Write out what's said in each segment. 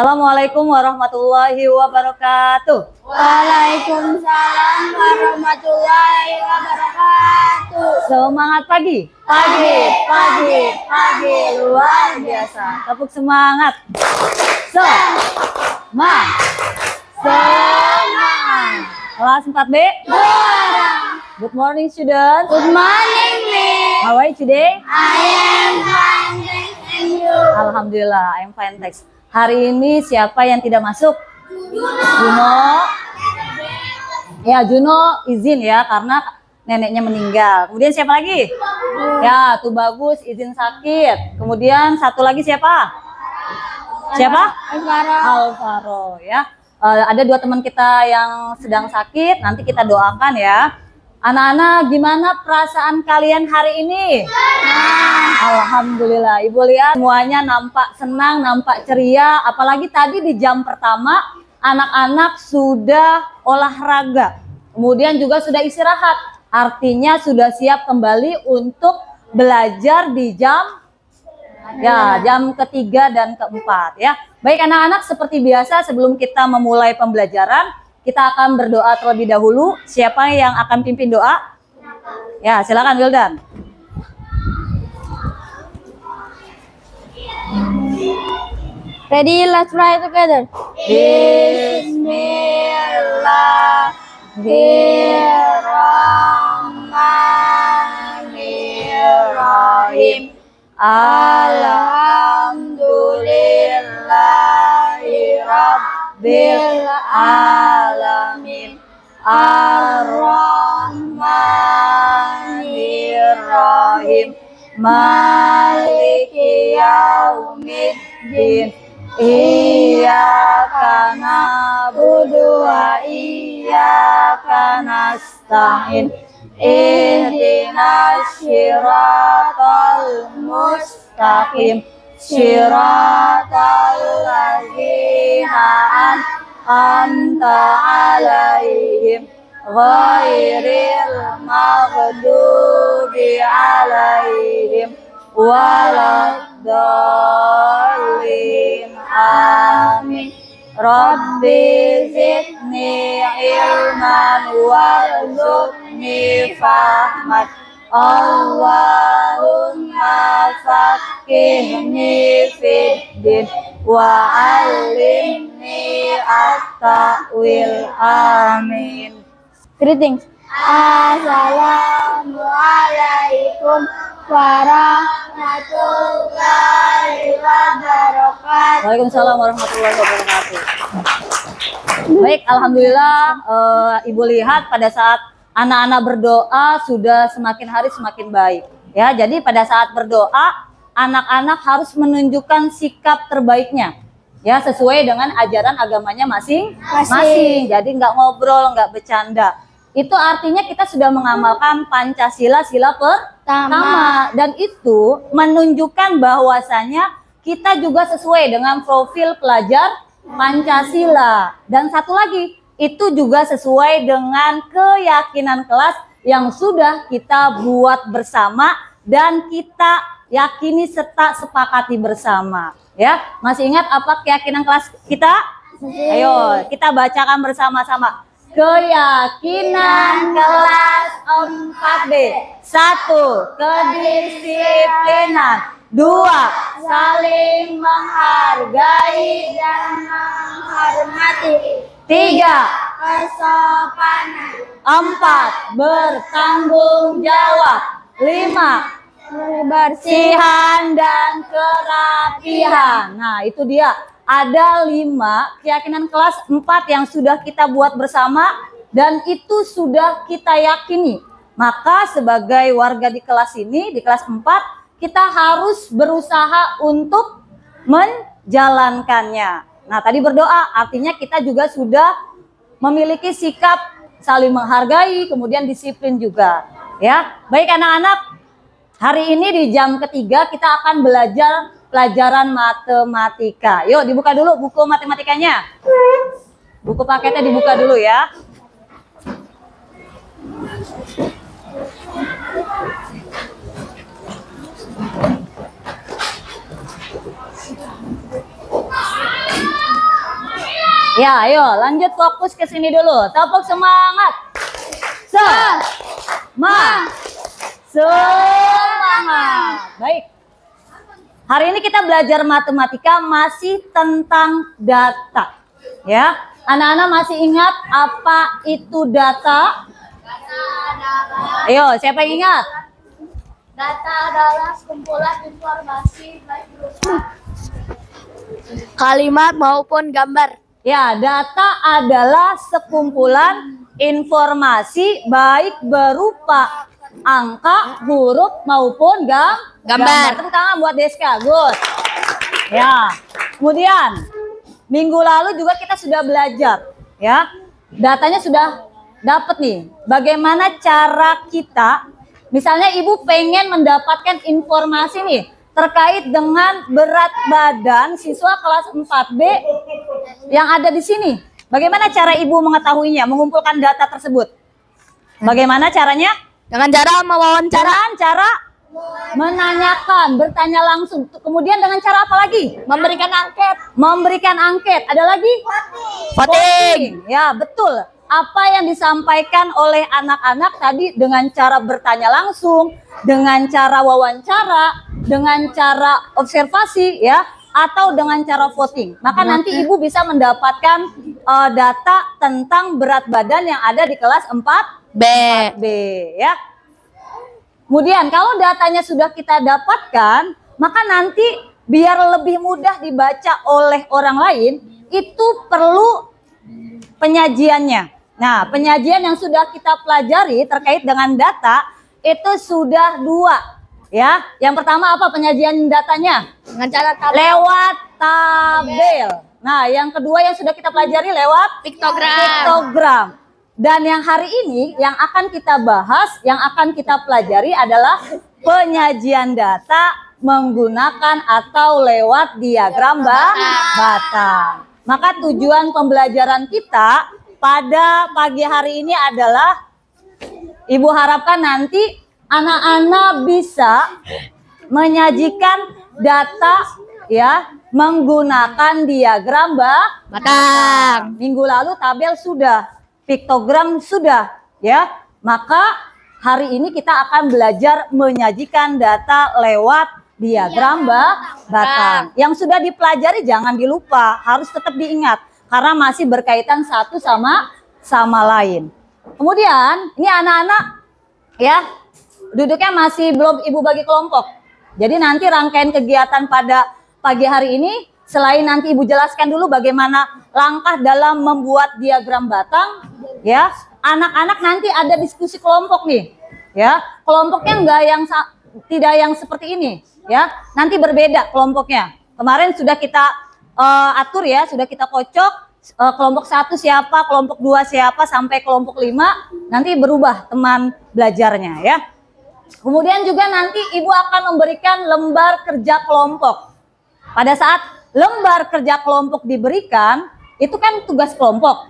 Assalamualaikum warahmatullahi wabarakatuh. Waalaikumsalam warahmatullahi wabarakatuh. Semangat pagi. Pagi Luar biasa. Tepuk semangat. Semangat. Kelas 4B. Good morning, students. Good morning, Miss. How are you today? I am fine, thanks, and you? Alhamdulillah, I'm fine, thanks. Hari ini siapa yang tidak masuk? Juno. Ya, Juno izin ya karena neneknya meninggal. Kemudian siapa lagi? Ya, tuh bagus, izin sakit. Kemudian satu lagi siapa? Siapa? Alvaro ya. Ada dua teman kita yang sedang sakit. Nanti kita doakan ya. Anak-anak, gimana perasaan kalian hari ini? Alhamdulillah, Ibu lihat semuanya nampak senang, nampak ceria. Apalagi tadi di jam pertama anak-anak sudah olahraga, kemudian juga sudah istirahat. Artinya sudah siap kembali untuk belajar di jam ketiga dan keempat ya. Baik anak-anak, seperti biasa sebelum kita memulai pembelajaran, kita akan berdoa terlebih dahulu. Siapa yang akan pimpin doa? Ya, silakan Wildan. Ready, let's pray together. Bismillahirrahmanirrahim. Alhamdulillahirabbil alamin. Ar-Rahmanirrahim. Maliki yaumiddin. Iyyaka na'budu wa iyyaka nasta'in. Ihdinas siratal mustaqim. Siratal ladzina an'amta 'alaihim ghairil maghdubi 'alaihim waladdallin. Amin. Rabbi zidni ilman warzuqni fahman. Allahumma faqihni fiddin wa 'allimni at-ta'wil. Amin. Greetings. Assalamualaikum warahmatullahi wabarakatuh. Waalaikumsalam warahmatullahi wabarakatuh. Baik, alhamdulillah Ibu lihat pada saat anak-anak berdoa sudah semakin hari semakin baik. Ya, jadi pada saat berdoa anak-anak harus menunjukkan sikap terbaiknya. Ya, sesuai dengan ajaran agamanya masing-masing. Jadi nggak ngobrol, nggak bercanda. Itu artinya kita sudah mengamalkan Pancasila, sila pertama, dan itu menunjukkan bahwasanya kita juga sesuai dengan profil pelajar Pancasila. Dan satu lagi, itu juga sesuai dengan keyakinan kelas yang sudah kita buat bersama dan kita yakini serta sepakati bersama. Ya, masih ingat apa keyakinan kelas kita? Ayo, kita bacakan bersama-sama. Keyakinan kelas 4B. 1. Kedisiplinan. 2. Saling menghargai Dan menghormati. 3. Kesopanan. 4. Bertanggung jawab. 5. Kebersihan. Kebersihan dan kerapihan. Nah, itu dia. Ada 5 keyakinan kelas 4 yang sudah kita buat bersama dan itu sudah kita yakini. Maka sebagai warga di kelas ini, di kelas 4, kita harus berusaha untuk menjalankannya. Nah, tadi berdoa artinya kita juga sudah memiliki sikap saling menghargai, kemudian disiplin juga. Ya, baik anak-anak, hari ini di jam ketiga kita akan belajar pelajaran matematika. Yuk dibuka dulu buku matematikanya. Buku paketnya dibuka dulu ya. Ya, ayo lanjut fokus ke sini dulu. Tepuk semangat. Semangat. Baik. Hari ini kita belajar matematika masih tentang data. Ya, anak-anak masih ingat apa itu data? Ayo, siapa yang ingat? Data adalah sekumpulan informasi baik berupa kalimat maupun gambar. Ya, data adalah sekumpulan informasi baik berupa angka, huruf maupun gambar. Tepuk tangan buat Deska, good. Ya, kemudian minggu lalu juga kita sudah belajar, ya. Datanya sudah dapat nih. Bagaimana cara kita, misalnya ibu pengen mendapatkan informasi nih terkait dengan berat badan siswa kelas 4B yang ada di sini. Bagaimana cara ibu mengetahuinya, mengumpulkan data tersebut? Bagaimana caranya? Dengan cara mewawancara. Dengan cara menanyakan, bertanya langsung. Kemudian dengan cara apa lagi? Memberikan angket. Memberikan angket. Ada lagi? Voting. Ya, betul. Apa yang disampaikan oleh anak-anak tadi dengan cara bertanya langsung, dengan cara wawancara, dengan cara observasi, ya, atau dengan cara voting. Maka nanti ibu bisa mendapatkan data tentang berat badan yang ada di kelas 4B, ya. Kemudian kalau datanya sudah kita dapatkan, maka nanti biar lebih mudah dibaca oleh orang lain, itu perlu penyajiannya. Nah, penyajian yang sudah kita pelajari terkait dengan data itu sudah 2, ya. Yang pertama apa penyajian datanya? Dengan cara tabel. Lewat tabel. Nah, yang kedua yang sudah kita pelajari lewat piktogram. Dan yang hari ini yang akan kita bahas, yang akan kita pelajari adalah penyajian data menggunakan atau lewat diagram batang. Maka tujuan pembelajaran kita pada pagi hari ini adalah ibu harapkan nanti anak-anak bisa menyajikan data, ya, menggunakan diagram batang. Minggu lalu tabel sudah, piktogram sudah, ya. Maka hari ini kita akan belajar menyajikan data lewat diagram batang. Yang sudah dipelajari jangan dilupa, harus tetap diingat karena masih berkaitan satu sama lain. Kemudian ini anak-anak, ya, duduknya masih belum ibu bagi kelompok. Jadi nanti rangkaian kegiatan pada pagi hari ini, selain nanti ibu jelaskan dulu bagaimana langkah dalam membuat diagram batang, ya, anak-anak nanti ada diskusi kelompok nih, ya. Kelompoknya tidak yang seperti ini, ya. Nanti berbeda kelompoknya. Kemarin sudah kita atur, ya, sudah kita kocok. Kelompok 1 siapa, kelompok 2 siapa, sampai kelompok 5 nanti berubah teman belajarnya, ya. Kemudian juga nanti ibu akan memberikan lembar kerja kelompok. Pada saat lembar kerja kelompok diberikan, itu kan tugas kelompok.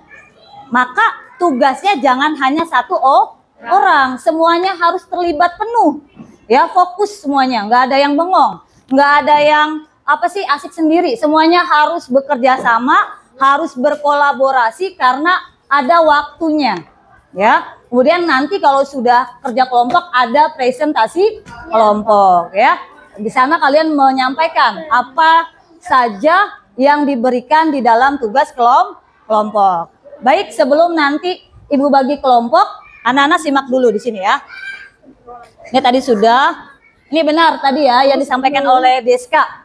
Maka tugasnya jangan hanya satu orang, semuanya harus terlibat penuh, ya, fokus semuanya, nggak ada yang bengong, nggak ada yang asik sendiri, semuanya harus bekerja sama, harus berkolaborasi karena ada waktunya, ya. Kemudian nanti kalau sudah kerja kelompok ada presentasi kelompok, ya. Di sana kalian menyampaikan apa saja yang diberikan di dalam tugas kelompok. Baik, sebelum nanti ibu bagi kelompok, anak-anak simak dulu di sini, ya. Ini tadi sudah, ini benar tadi, ya, yang disampaikan oleh Deska.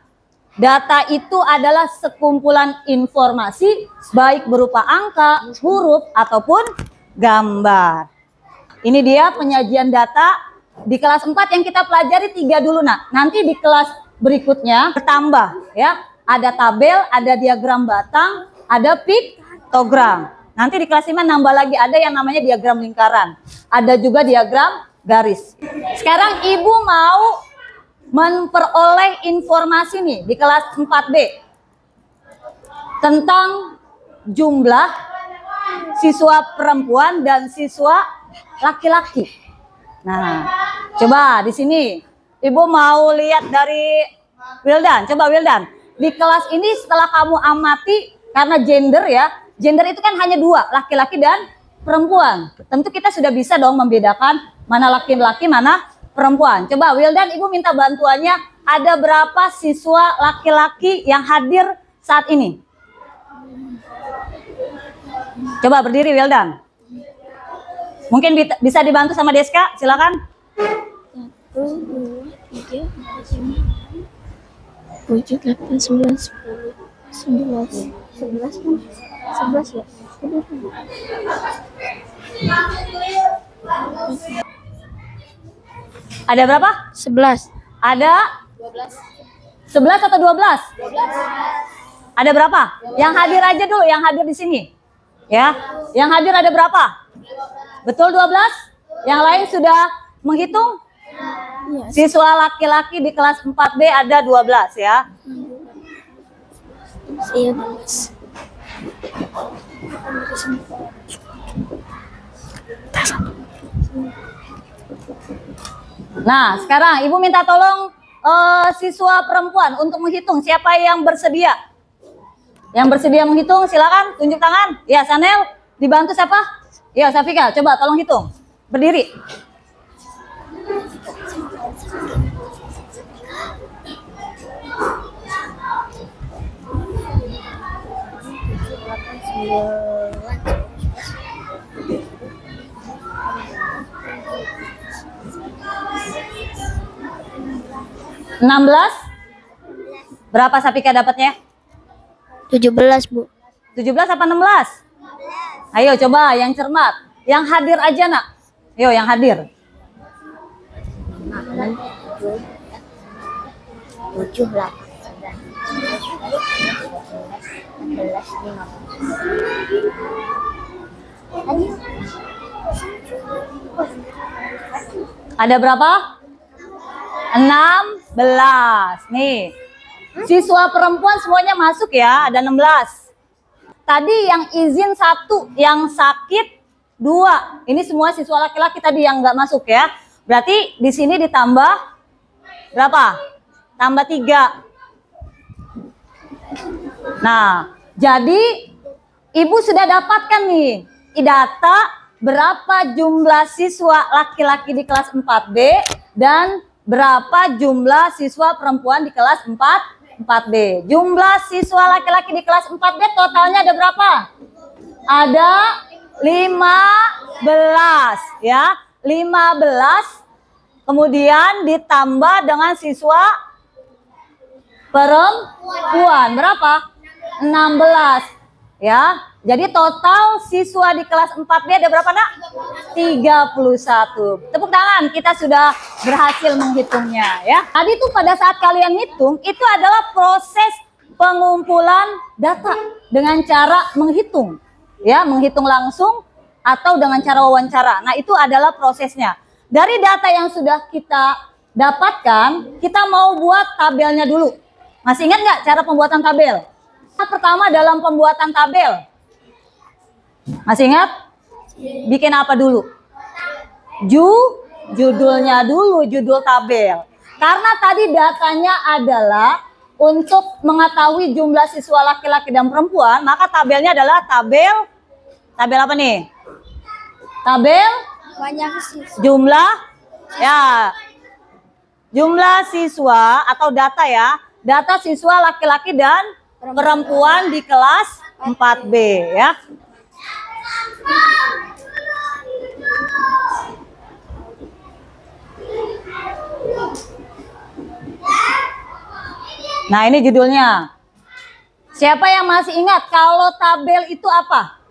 Data itu adalah sekumpulan informasi baik berupa angka, huruf, ataupun gambar. Ini dia penyajian data di kelas 4 yang kita pelajari 3 dulu, nak. Nanti di kelas berikutnya bertambah, ya. Ada tabel, ada diagram batang, ada piktogram. Nanti di kelas 5 nambah lagi, ada yang namanya diagram lingkaran. Ada juga diagram garis. Sekarang ibu mau memperoleh informasi nih di kelas 4B tentang jumlah siswa perempuan dan siswa laki-laki. Nah, coba di sini ibu mau lihat dari Wildan. Coba Wildan, di kelas ini setelah kamu amati karena gender, ya, gender itu kan hanya dua, laki-laki dan perempuan. Tentu kita sudah bisa dong membedakan mana laki-laki, mana perempuan. Coba Wildan, Ibu minta bantuannya. Ada berapa siswa laki-laki yang hadir saat ini? Coba berdiri Wildan. Mungkin bisa dibantu sama Deska, silakan. 1, 2, 3, 4, 5, 7, 8, 9, 10, 11 ya. Ada berapa? 11. Ada 11 atau 12? Ada berapa? Yang hadir aja dulu, yang hadir di sini. Ya, yang hadir ada berapa? Betul 12? Yang lain sudah menghitung? Siswa laki-laki di kelas 4B ada 12 ya. Iya, 12. Nah, sekarang Ibu minta tolong siswa perempuan untuk menghitung. Siapa yang bersedia? Yang bersedia menghitung, silakan tunjuk tangan. Ya, Sanel, dibantu siapa? Ya, Safika, coba tolong hitung. Berdiri. Enam belas. Berapa Safika dapatnya? 17, Bu. 17 apa 16? Ayo coba yang cermat. Yang hadir aja nak. Yo yang hadir. 7, 8, 11, 15. Ada berapa? 16. Nih. Siswa perempuan semuanya masuk ya, ada 16. Tadi yang izin 1, yang sakit 2. Ini semua siswa laki-laki tadi yang nggak masuk ya. Berarti di sini ditambah berapa? Tambah 3. Nah, jadi Ibu sudah dapatkan nih data berapa jumlah siswa laki-laki di kelas 4B dan berapa jumlah siswa perempuan di kelas 4B. Jumlah siswa laki-laki di kelas 4B totalnya ada berapa? Ada 15 ya. 15 kemudian ditambah dengan siswa perempuan. Berapa? 16 ya. Jadi total siswa di kelas 4B ada berapa nak? 31. Tepuk tangan, kita sudah berhasil menghitungnya ya. Tadi tuh pada saat kalian hitung itu adalah proses pengumpulan data dengan cara menghitung. Ya, menghitung langsung atau dengan cara wawancara. Nah, itu adalah prosesnya. Dari data yang sudah kita dapatkan, kita mau buat tabelnya dulu. Masih ingat nggak cara pembuatan tabel? Pertama dalam pembuatan tabel. Masih ingat? Bikin apa dulu? Judulnya dulu, judul tabel. Karena tadi datanya adalah untuk mengetahui jumlah siswa laki-laki dan perempuan, maka tabelnya adalah tabel apa nih? Tabel Banyak siswa. jumlah ya. Jumlah siswa atau data ya. Data siswa laki-laki dan perempuan di kelas 4B ya. Nah, ini judulnya. Siapa yang masih ingat kalau tabel itu apa?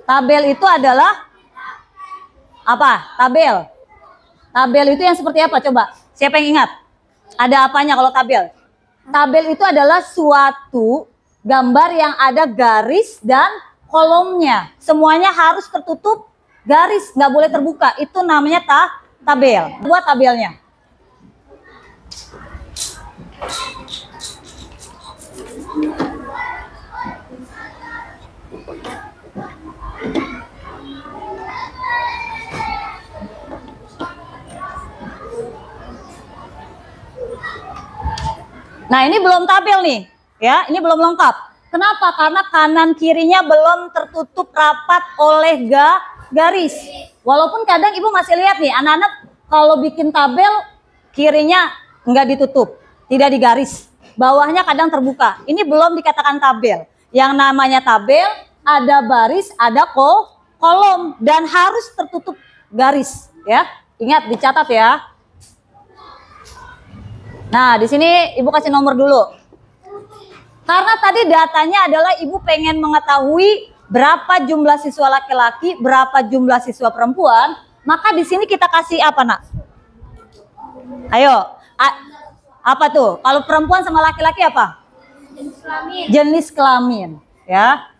Tabel itu adalah apa? Tabel. Tabel itu yang seperti apa? Coba. Siapa yang ingat? Ada apanya kalau tabel? Tabel itu adalah suatu gambar yang ada garis dan kolomnya. Semuanya harus tertutup garis, nggak boleh terbuka. Itu namanya tabel. Buat tabelnya. Nah, ini belum tabel nih, ya. Ini belum lengkap. Kenapa? Karena kanan kirinya belum tertutup rapat oleh garis. Walaupun kadang ibu masih lihat nih, anak-anak kalau bikin tabel kirinya nggak ditutup, tidak digaris. Bawahnya kadang terbuka. Ini belum dikatakan tabel. Yang namanya tabel ada baris, ada kolom dan harus tertutup garis, ya. Ingat, dicatat ya. Nah, di sini ibu kasih nomor dulu. Karena tadi datanya adalah ibu pengen mengetahui berapa jumlah siswa laki-laki, berapa jumlah siswa perempuan, maka di sini kita kasih apa, Nak? Ayo, apa tuh? Kalau perempuan sama laki-laki apa? Jenis kelamin. Jenis kelamin, ya.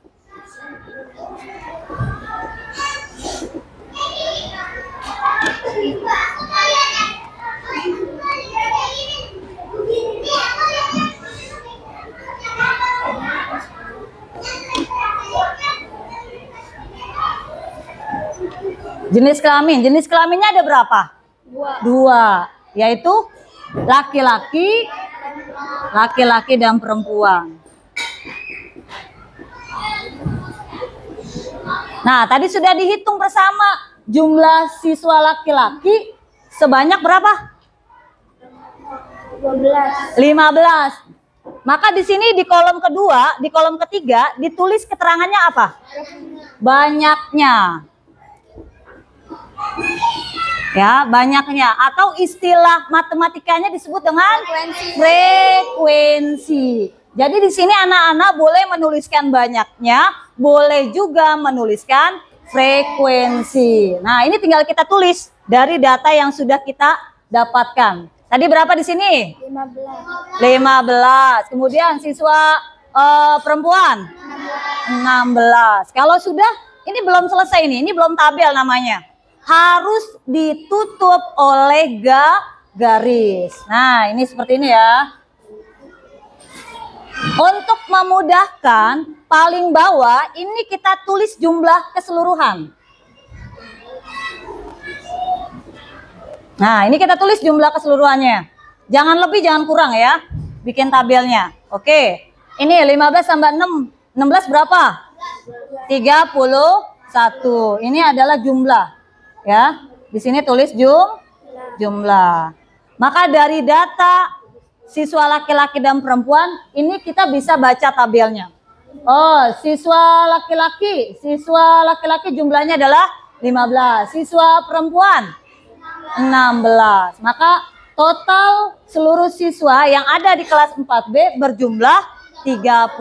Jenis kelaminnya ada berapa? Dua, yaitu laki-laki dan perempuan. Nah, tadi sudah dihitung bersama jumlah siswa laki-laki sebanyak berapa? 15. Maka di sini di kolom kedua, di kolom ketiga ditulis keterangannya apa? Banyaknya. Ya, banyaknya, atau istilah matematikanya disebut dengan frekuensi. Jadi di sini anak-anak boleh menuliskan banyaknya, boleh juga menuliskan frekuensi. Nah, ini tinggal kita tulis dari data yang sudah kita dapatkan. Tadi berapa di sini? 15. Kemudian siswa perempuan 16. Kalau sudah, ini belum selesai ini belum tabel namanya. Harus ditutup oleh garis. Nah, ini seperti ini ya. Untuk memudahkan, paling bawah ini kita tulis jumlah keseluruhan. Nah, ini kita tulis jumlah keseluruhannya. Jangan lebih, jangan kurang ya. Bikin tabelnya. Oke. Ini 15 tambah 6. 16 berapa? 31. Ini adalah jumlah. Ya, di sini tulis jumlah. Maka dari data siswa laki-laki dan perempuan, ini kita bisa baca tabelnya. Oh, siswa laki-laki jumlahnya adalah 15. Siswa perempuan 16. Maka total seluruh siswa yang ada di kelas 4B berjumlah 31.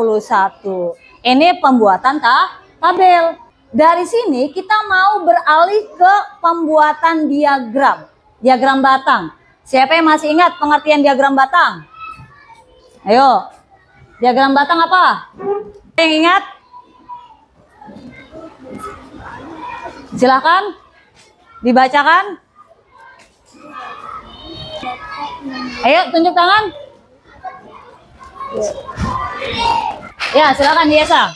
Ini pembuatan tabel. Dari sini kita mau beralih ke pembuatan diagram. Diagram batang. Siapa yang masih ingat pengertian diagram batang? Ayo. Diagram batang apa? Yang ingat? Silakan dibacakan. Ayo tunjuk tangan. Ya, silakan Yesa.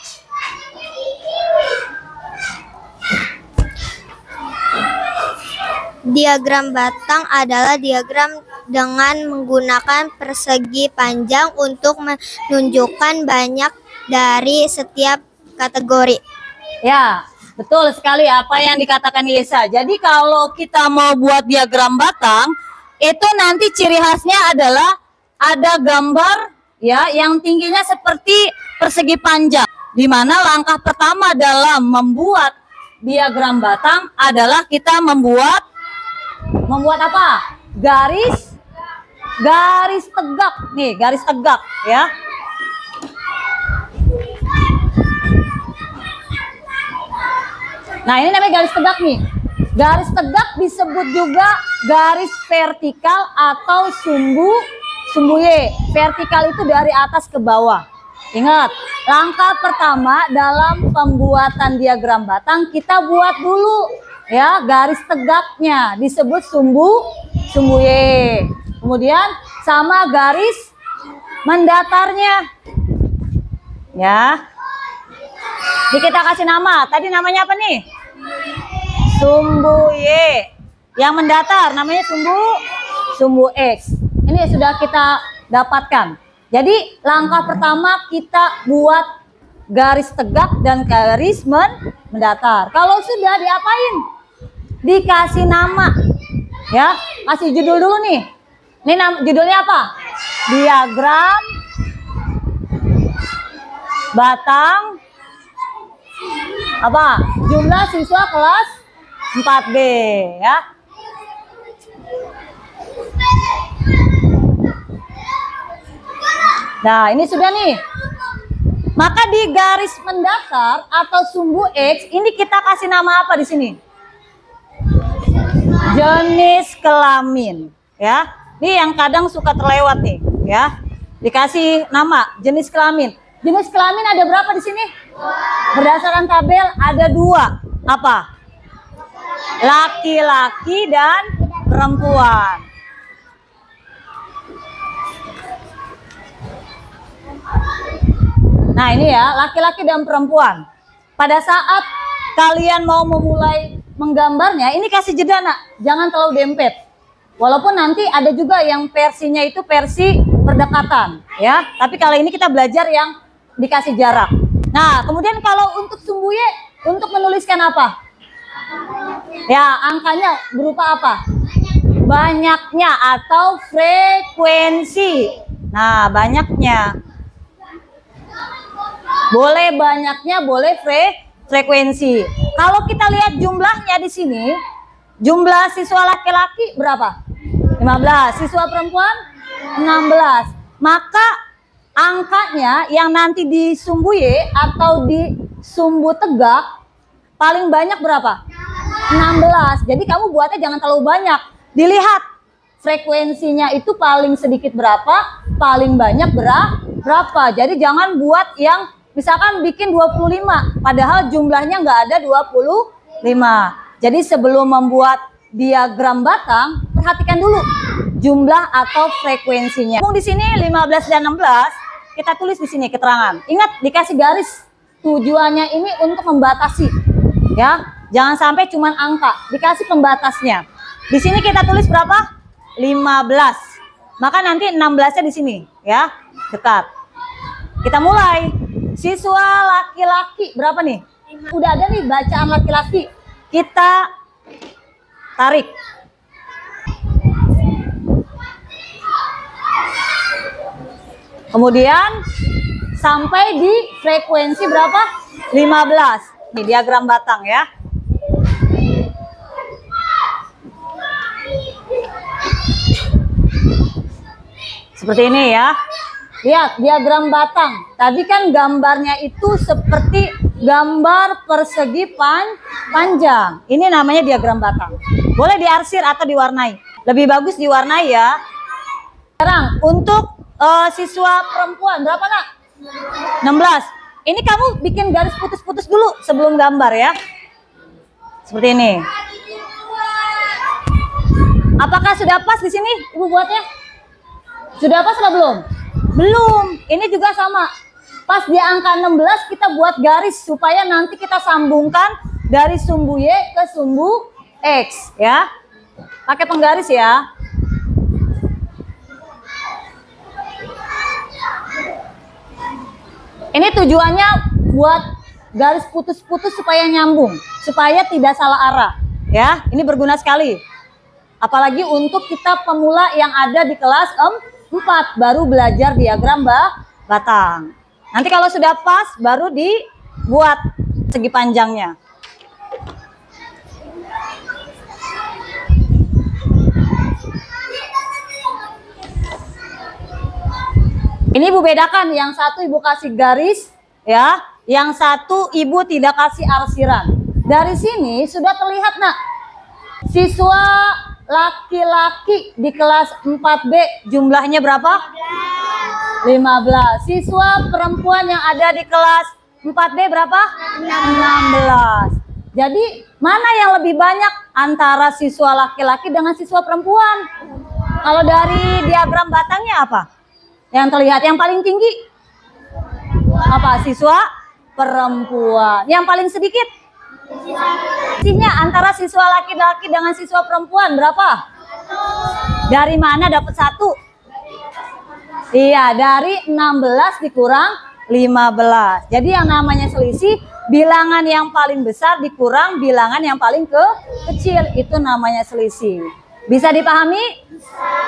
Diagram batang adalah diagram dengan menggunakan persegi panjang untuk menunjukkan banyak dari setiap kategori. Ya, betul sekali apa yang dikatakan Yesa. Jadi kalau kita mau buat diagram batang, itu nanti ciri khasnya adalah ada gambar ya yang tingginya seperti persegi panjang. Di mana langkah pertama dalam membuat diagram batang adalah kita membuat apa? Garis tegak. Nih, garis tegak ya. Nah, ini namanya garis tegak nih. Garis tegak disebut juga garis vertikal atau sumbu Y. Vertikal itu dari atas ke bawah. Ingat, langkah pertama dalam pembuatan diagram batang kita buat dulu ya garis tegaknya disebut sumbu Y. Kemudian sama garis mendatarnya. Ya. Jadi kita kasih nama. Tadi namanya apa nih? Sumbu Y. Yang mendatar namanya sumbu X. Ini sudah kita dapatkan. Jadi langkah pertama kita buat garis tegak dan garis mendatar. Kalau sudah diapain? Dikasih nama. Ya, kasih judul dulu nih. Ini judulnya apa? Diagram batang apa? Jumlah siswa kelas 4B ya. Nah, ini sudah nih. Maka di garis mendatar atau sumbu X ini kita kasih nama apa di sini? Jenis kelamin, ya. Ini yang kadang suka terlewat nih, ya. Dikasih nama jenis kelamin. Jenis kelamin ada berapa di sini? Berdasarkan tabel ada 2. Apa? Laki-laki dan perempuan. Nah, ini ya, laki-laki dan perempuan. Pada saat kalian mau memulai menggambarnya, ini kasih jeda, nak. Jangan terlalu dempet. Walaupun nanti ada juga yang versinya itu versi berdekatan, ya. Tapi kali ini kita belajar yang dikasih jarak. Nah, kemudian kalau untuk sumbu Y, untuk menuliskan apa? Ya, angkanya berupa apa? Banyaknya atau frekuensi. Nah, banyaknya. Boleh banyaknya, boleh frekuensi. Kalau kita lihat jumlahnya di sini, jumlah siswa laki-laki berapa? 15. Siswa perempuan 16. Maka angkanya yang nanti di sumbu Y atau di sumbu tegak paling banyak berapa? 16. Jadi kamu buatnya jangan terlalu banyak. Dilihat frekuensinya itu paling sedikit berapa, paling banyak berapa. Jadi jangan buat yang misalkan bikin 25, padahal jumlahnya nggak ada 25. Jadi sebelum membuat diagram batang, perhatikan dulu jumlah atau frekuensinya. Di sini 15 dan 16, kita tulis di sini keterangan. Ingat, dikasih garis. Tujuannya ini untuk membatasi, ya. Jangan sampai cuman angka, dikasih pembatasnya. Di sini kita tulis berapa? 15. Maka nanti 16-nya di sini, ya, dekat. Kita mulai. Siswa laki-laki berapa nih? Udah ada nih bacaan laki-laki. Kita tarik. Kemudian sampai di frekuensi berapa? 15. Ini diagram batang ya. Seperti ini ya. Lihat diagram batang. Tadi kan gambarnya itu seperti gambar persegi panjang. Ini namanya diagram batang. Boleh diarsir atau diwarnai. Lebih bagus diwarnai ya. Sekarang untuk siswa perempuan berapa, nak? 16. Ini kamu bikin garis putus-putus dulu sebelum gambar ya. Seperti ini. Apakah sudah pas di sini Ibu buatnya? Sudah pas atau belum? Belum. Ini juga sama. Pas di angka 16 kita buat garis supaya nanti kita sambungkan dari sumbu Y ke sumbu X ya. Pakai penggaris ya. Ini tujuannya buat garis putus-putus supaya nyambung, supaya tidak salah arah ya. Ini berguna sekali. Apalagi untuk kita pemula yang ada di kelas 4 baru belajar diagram batang. Nanti kalau sudah pas baru dibuat segi panjangnya. Ini Ibu bedakan, yang satu Ibu kasih garis ya, yang satu Ibu tidak kasih arsiran. Dari sini sudah terlihat, nak. Siswa laki-laki di kelas 4B jumlahnya berapa? 15. Siswa perempuan yang ada di kelas 4B berapa? 16. Jadi mana yang lebih banyak antara siswa laki-laki dengan siswa perempuan? Kalau dari diagram batangnya apa? Yang terlihat yang paling tinggi apa? Siswa perempuan. Yang paling sedikit? Sisinya antara siswa laki-laki dengan siswa perempuan berapa? Dari mana dapat 1? Iya, dari 16 dikurang 15. Jadi yang namanya selisih, bilangan yang paling besar dikurang bilangan yang paling kecil, itu namanya selisih. Bisa dipahami?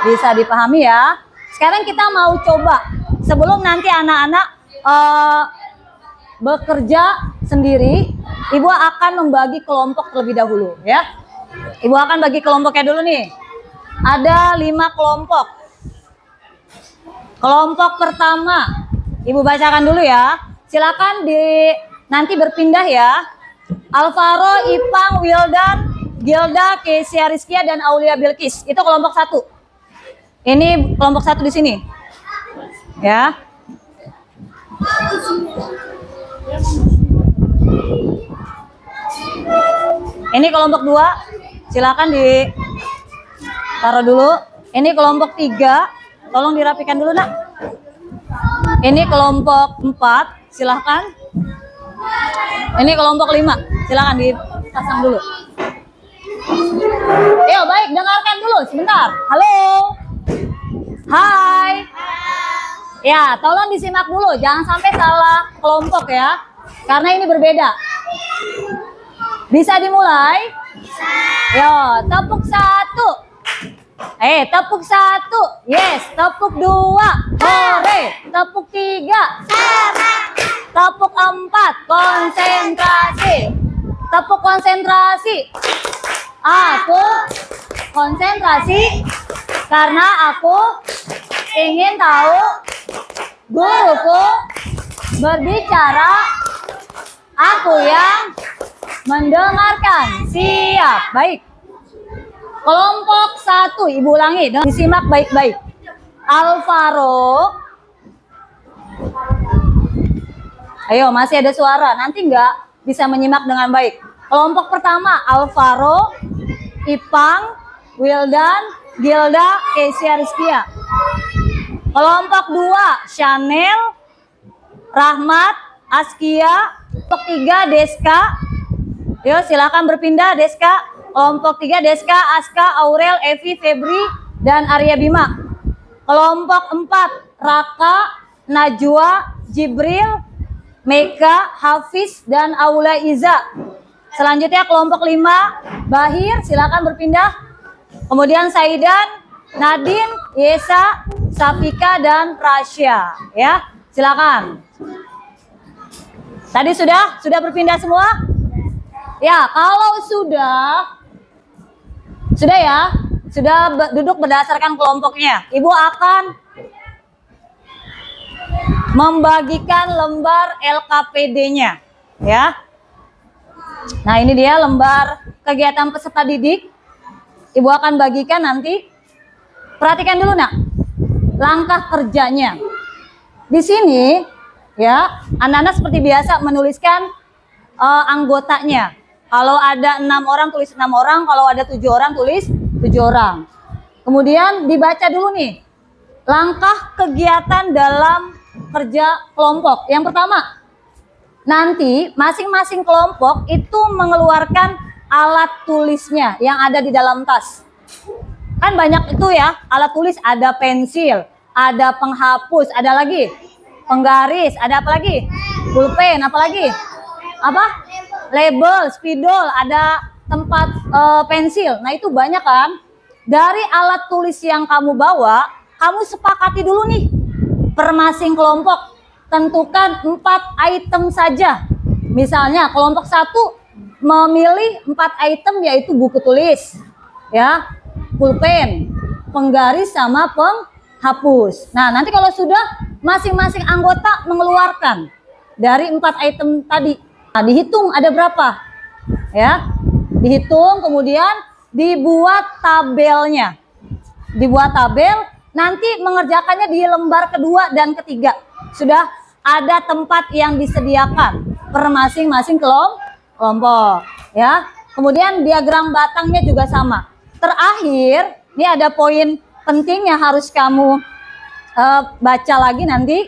Bisa dipahami ya. Sekarang kita mau coba, sebelum nanti anak-anak bekerja sendiri, Ibu akan membagi kelompok terlebih dahulu ya. Ibu akan bagi kelompoknya dulu nih. Ada 5 kelompok. Kelompok pertama, Ibu bacakan dulu ya. Silakan nanti berpindah ya. Alvaro, Ipang, Wildan, Gilda, Kesia Rizkia, dan Aulia Bilkis. Itu kelompok 1. Ini kelompok 1 di sini. Ya. Ini kelompok 2. Silakan ditaruh dulu. Ini kelompok 3. Tolong dirapikan dulu, Nak. Ini kelompok 4. Silakan. Ini kelompok 5. Silakan dipasang dulu. Yo, baik, dengarkan dulu sebentar. Halo. Hai. Ya, tolong disimak dulu, jangan sampai salah kelompok ya. Karena ini berbeda. Bisa dimulai? Yo, tepuk 1. Tepuk 1. Yes, tepuk 2. Hore. Tepuk 3. Tepuk 4. Konsentrasi. Tepuk konsentrasi. Aku konsentrasi karena aku ingin tahu guruku berbicara. Aku yang mendengarkan. Siap. Baik. Kelompok 1, Ibu ulangi, disimak baik-baik. Alvaro. Ayo, masih ada suara. Nanti nggak bisa menyimak dengan baik. Kelompok pertama, Alvaro, Ipang, Wildan, Gilda, Kesia Rizkia. Kelompok 2, Chanel, Rahmat, Askia. Kelompok 3, Deska. Yuk, silakan berpindah, Deska. Kelompok 3, Deska, Aska, Aurel, Evi, Febri, dan Arya Bima. Kelompok 4, Raka, Najwa, Jibril, Meka, Hafiz, dan Aula Iza. Selanjutnya kelompok 5, Bahir, silakan berpindah. Kemudian Saidan, Nadine, Yesa, Safika, dan Rasya. Ya, silakan. Tadi sudah berpindah semua? Ya, kalau sudah ya, sudah duduk berdasarkan kelompoknya. Ibu akan membagikan lembar LKPD-nya, ya. Nah, ini dia lembar kegiatan peserta didik. Ibu akan bagikan nanti. Perhatikan dulu, Nak. Langkah kerjanya. Di sini, ya, anak-anak seperti biasa menuliskan anggotanya. Kalau ada 6 orang tulis 6 orang, kalau ada 7 orang tulis 7 orang. Kemudian dibaca dulu nih langkah kegiatan dalam kerja kelompok. Yang pertama, nanti masing-masing kelompok itu mengeluarkan alat tulisnya yang ada di dalam tas. Kan banyak itu ya, alat tulis, ada pensil, ada penghapus, ada lagi penggaris, ada apa lagi? Pulpen, apa lagi? Apa? Label, spidol, ada tempat pensil. Nah, itu banyak kan? Dari alat tulis yang kamu bawa, kamu sepakati dulu nih per masing kelompok. Tentukan 4 item saja. Misalnya kelompok 1 memilih 4 item, yaitu buku tulis, ya, pulpen, penggaris, sama penghapus. Nah, nanti kalau sudah masing-masing anggota mengeluarkan dari 4 item tadi. Nah, dihitung ada berapa, ya, dihitung, kemudian dibuat tabelnya, dibuat tabel. Nanti mengerjakannya di lembar kedua dan ketiga. Sudah ada tempat yang disediakan per masing-masing kelompok, ya. Kemudian diagram batangnya juga sama. Terakhir, ini ada poin penting yang harus kamu baca lagi nanti.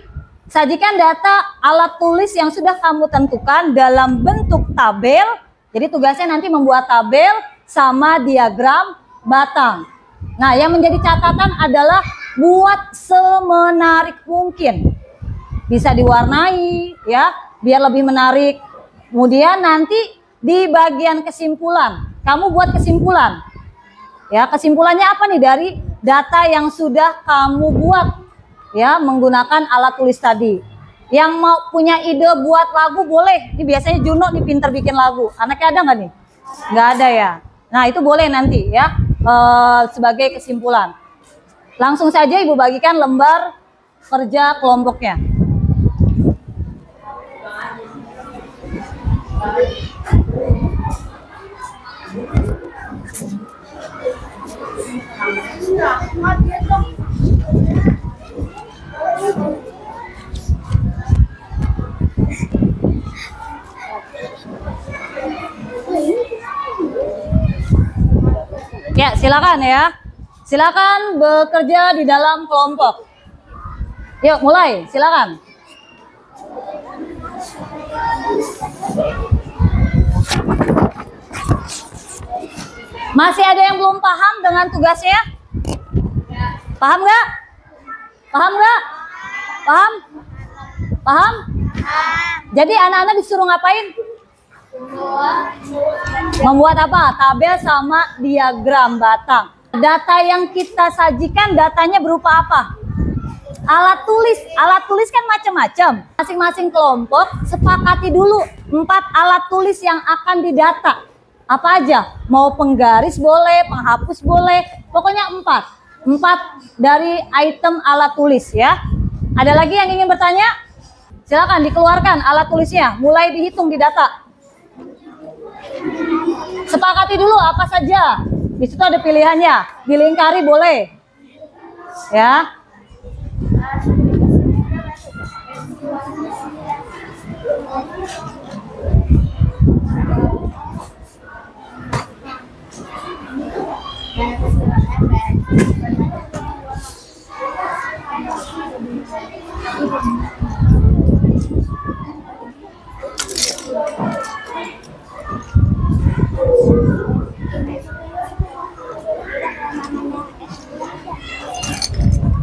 Sajikan data alat tulis yang sudah kamu tentukan dalam bentuk tabel. Jadi tugasnya nanti membuat tabel sama diagram batang. Nah, yang menjadi catatan adalah buat semenarik mungkin. bisa diwarnai ya, biar lebih menarik. Kemudian nanti di bagian kesimpulan, kamu buat kesimpulan. Ya, kesimpulannya apa nih dari data yang sudah kamu buat ya menggunakan alat tulis tadi. Yang mau punya ide buat lagu boleh. Ini biasanya Juno nih pinter bikin lagu. Anaknya ada nggak nih? Nggak ada ya. Nah itu boleh nanti ya sebagai kesimpulan. Langsung saja Ibu bagikan lembar kerja kelompoknya. Ya, silakan ya. Silakan bekerja di dalam kelompok. Yuk, mulai. Silakan. Masih ada yang belum paham dengan tugasnya? Paham nggak? Paham nggak? Paham? Paham? Jadi anak-anak disuruh ngapain? Membuat apa? Tabel sama diagram batang. Data yang kita sajikan datanya berupa apa? Alat tulis. Alat tulis kan macam-macam. Masing-masing kelompok sepakati dulu 4 alat tulis yang akan didata. Apa aja? Mau penggaris boleh, penghapus boleh, pokoknya 4. 4 dari item alat tulis ya. Ada lagi yang ingin bertanya? Silakan dikeluarkan alat tulisnya, mulai dihitung di data. Sepakati dulu apa saja. Di situ ada pilihannya. Dilingkari boleh. Ya.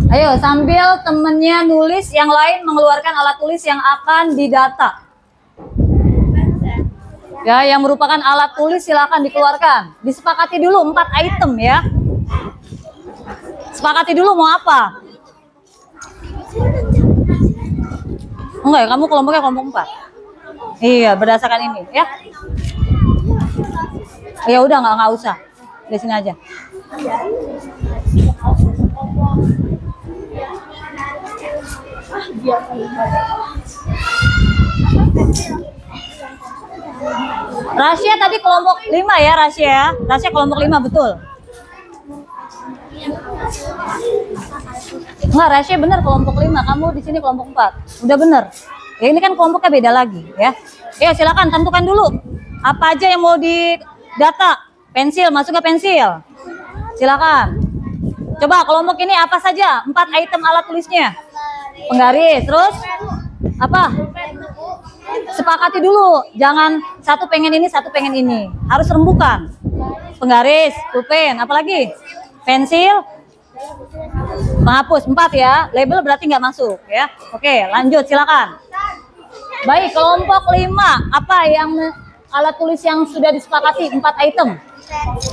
Ayo sambil temennya nulis, yang lain mengeluarkan alat tulis yang akan didata. Ya, yang merupakan alat tulis silakan dikeluarkan. Disepakati dulu 4 item ya. Sepakati dulu mau apa? Enggak ya, kamu kelompoknya kelompok 4. Iya, berdasarkan ini ya. Ya udah nggak usah. Di sini aja. Rahasia tadi kelompok 5 ya, Rahasia. Rahasia kelompok 5 betul. Enggak, Rahasia benar kelompok 5. Kamu di sini kelompok 4. Udah bener. Ya ini kan kelompoknya beda lagi ya. Ayo silakan tentukan dulu. Apa aja yang mau didata? Pensil, masuk ke pensil. Silakan. Coba kelompok ini apa saja? 4 item alat tulisnya. Penggaris, terus apa? Sepakati dulu. Jangan satu pengen ini, satu pengen ini. Harus rembukan. Penggaris, pulpen, apalagi? Pensil, penghapus 4 ya. Label berarti nggak masuk ya. Oke, lanjut silakan. Baik, kelompok 5. Apa yang alat tulis yang sudah disepakati? 4 item.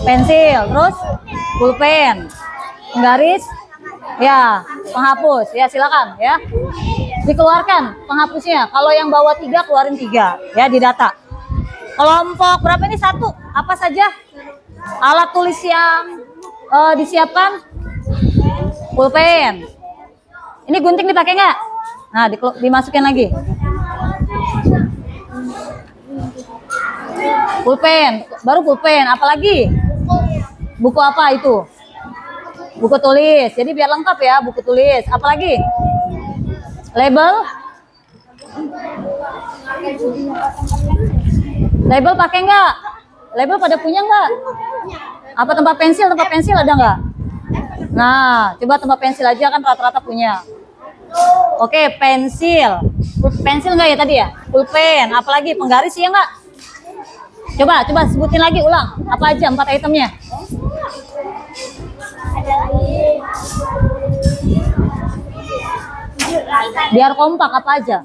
Pensil, terus pulpen, penggaris, ya, penghapus. Ya, silakan ya. Dikeluarkan penghapusnya. Kalau yang bawa 3, keluarin 3 ya, di data. Kelompok berapa ini? 1. Apa saja alat tulis yang disiapkan? Pulpen. Ini gunting dipakai nggak? Nah, dimasukin lagi. Pulpen, baru pulpen. Apalagi? Buku apa itu? Buku tulis. Jadi biar lengkap ya, buku tulis. Apalagi? Label? Label pakai nggak? Label pada punya nggak? Apa tempat pensil? Tempat pensil ada nggak? Nah, coba tempat pensil aja, kan rata-rata punya. Oke, pensil. Pensil nggak ya tadi ya? Pulpen. Apalagi? Penggaris ya nggak? Coba sebutin lagi, ulang. Apa aja 4 itemnya? Biar kompak apa aja?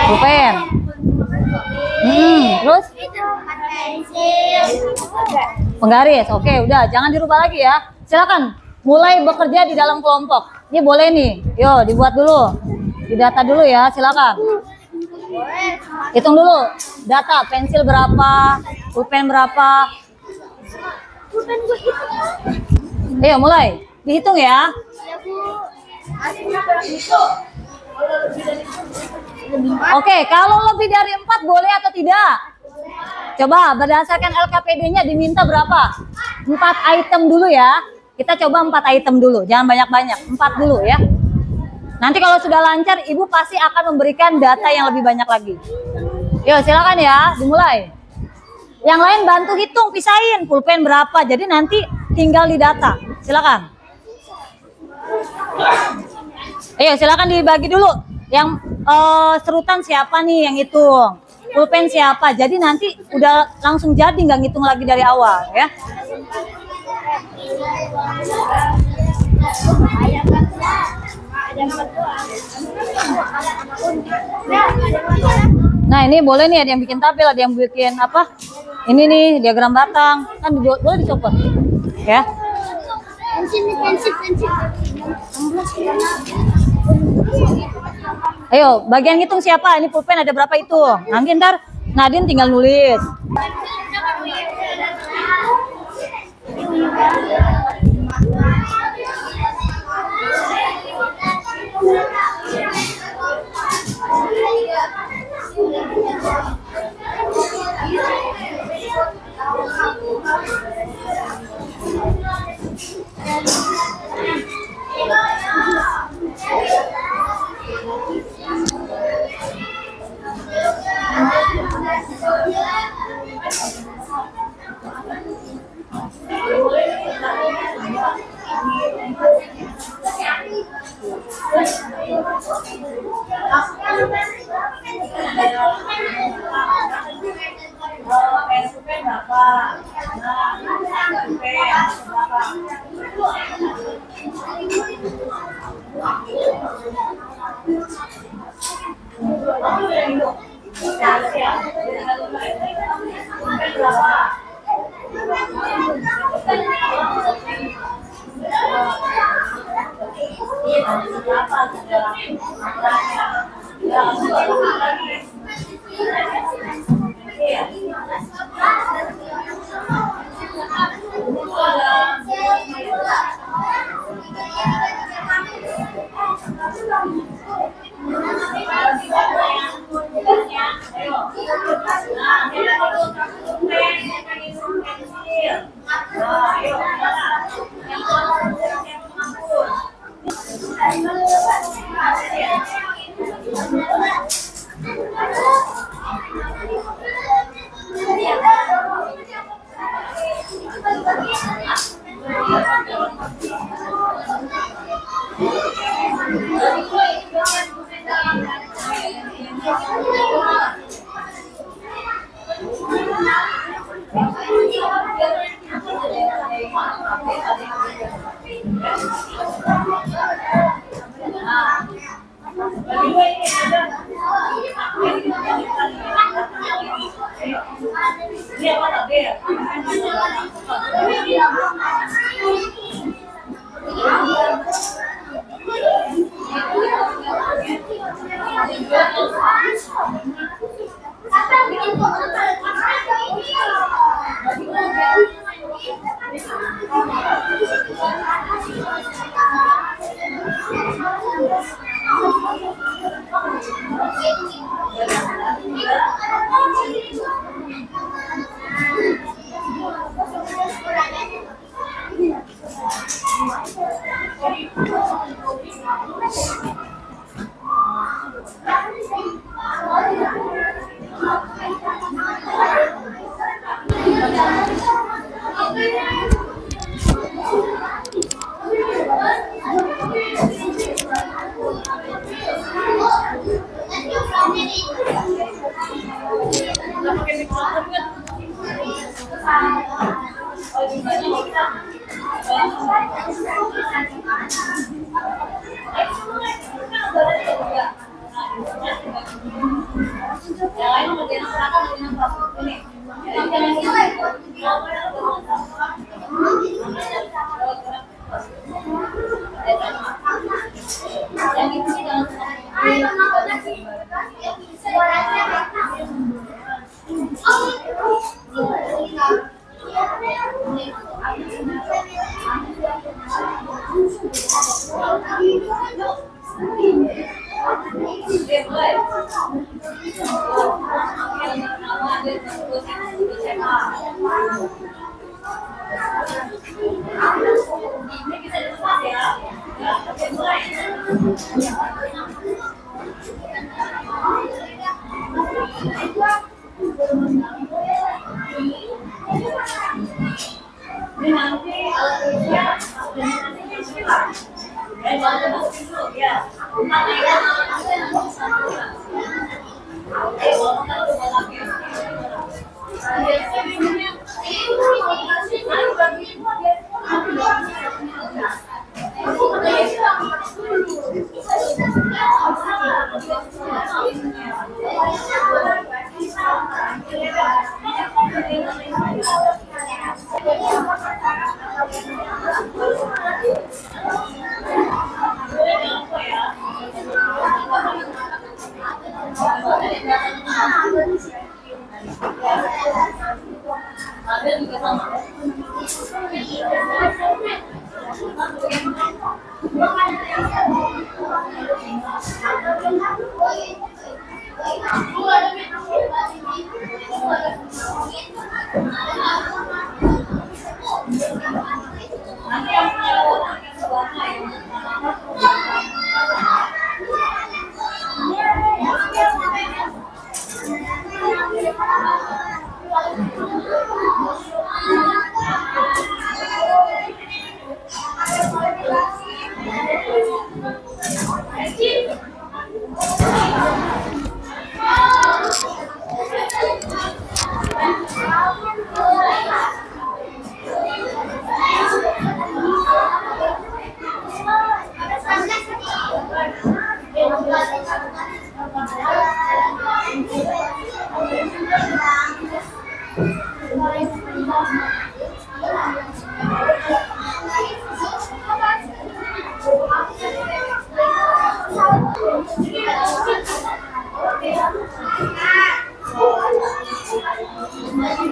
Pulpen. Terus? Penggaris. Oke, udah. Jangan dirubah lagi ya. Silakan mulai bekerja di dalam kelompok. Ini boleh nih. Yo, dibuat dulu. Didata dulu ya. Silakan. Hitung dulu. Data pensil berapa, pulpen berapa. Ayo mulai. Dihitung ya. Oke, kalau lebih dari 4 boleh atau tidak? Coba berdasarkan LKPD-nya diminta berapa? 4 item dulu ya. Kita coba 4 item dulu, jangan banyak-banyak. 4 dulu ya. Nanti kalau sudah lancar, Ibu pasti akan memberikan data yang lebih banyak lagi. Yuk silakan ya, dimulai. Yang lain bantu hitung, pisahin pulpen berapa. Jadi nanti tinggal di data. Silakan. Ayo silakan dibagi dulu. Yang serutan siapa nih yang hitung? Pulpen siapa? Jadi nanti udah langsung jadi, nggak ngitung lagi dari awal ya. Nah ini boleh nih, ada yang bikin tabel, ada yang bikin apa? Ini nih diagram batang, kan boleh dicopot ya. Ayo, bagian ngitung siapa? Ini pulpen ada berapa itu? Nanti ntar Nadine tinggal nulis.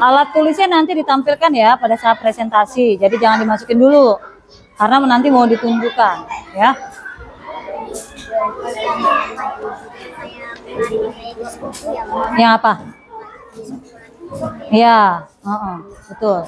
Alat tulisnya nanti ditampilkan ya pada saat presentasi. Jadi jangan dimasukin dulu karena nanti mau ditunjukkan ya. Yang apa? Ya, betul.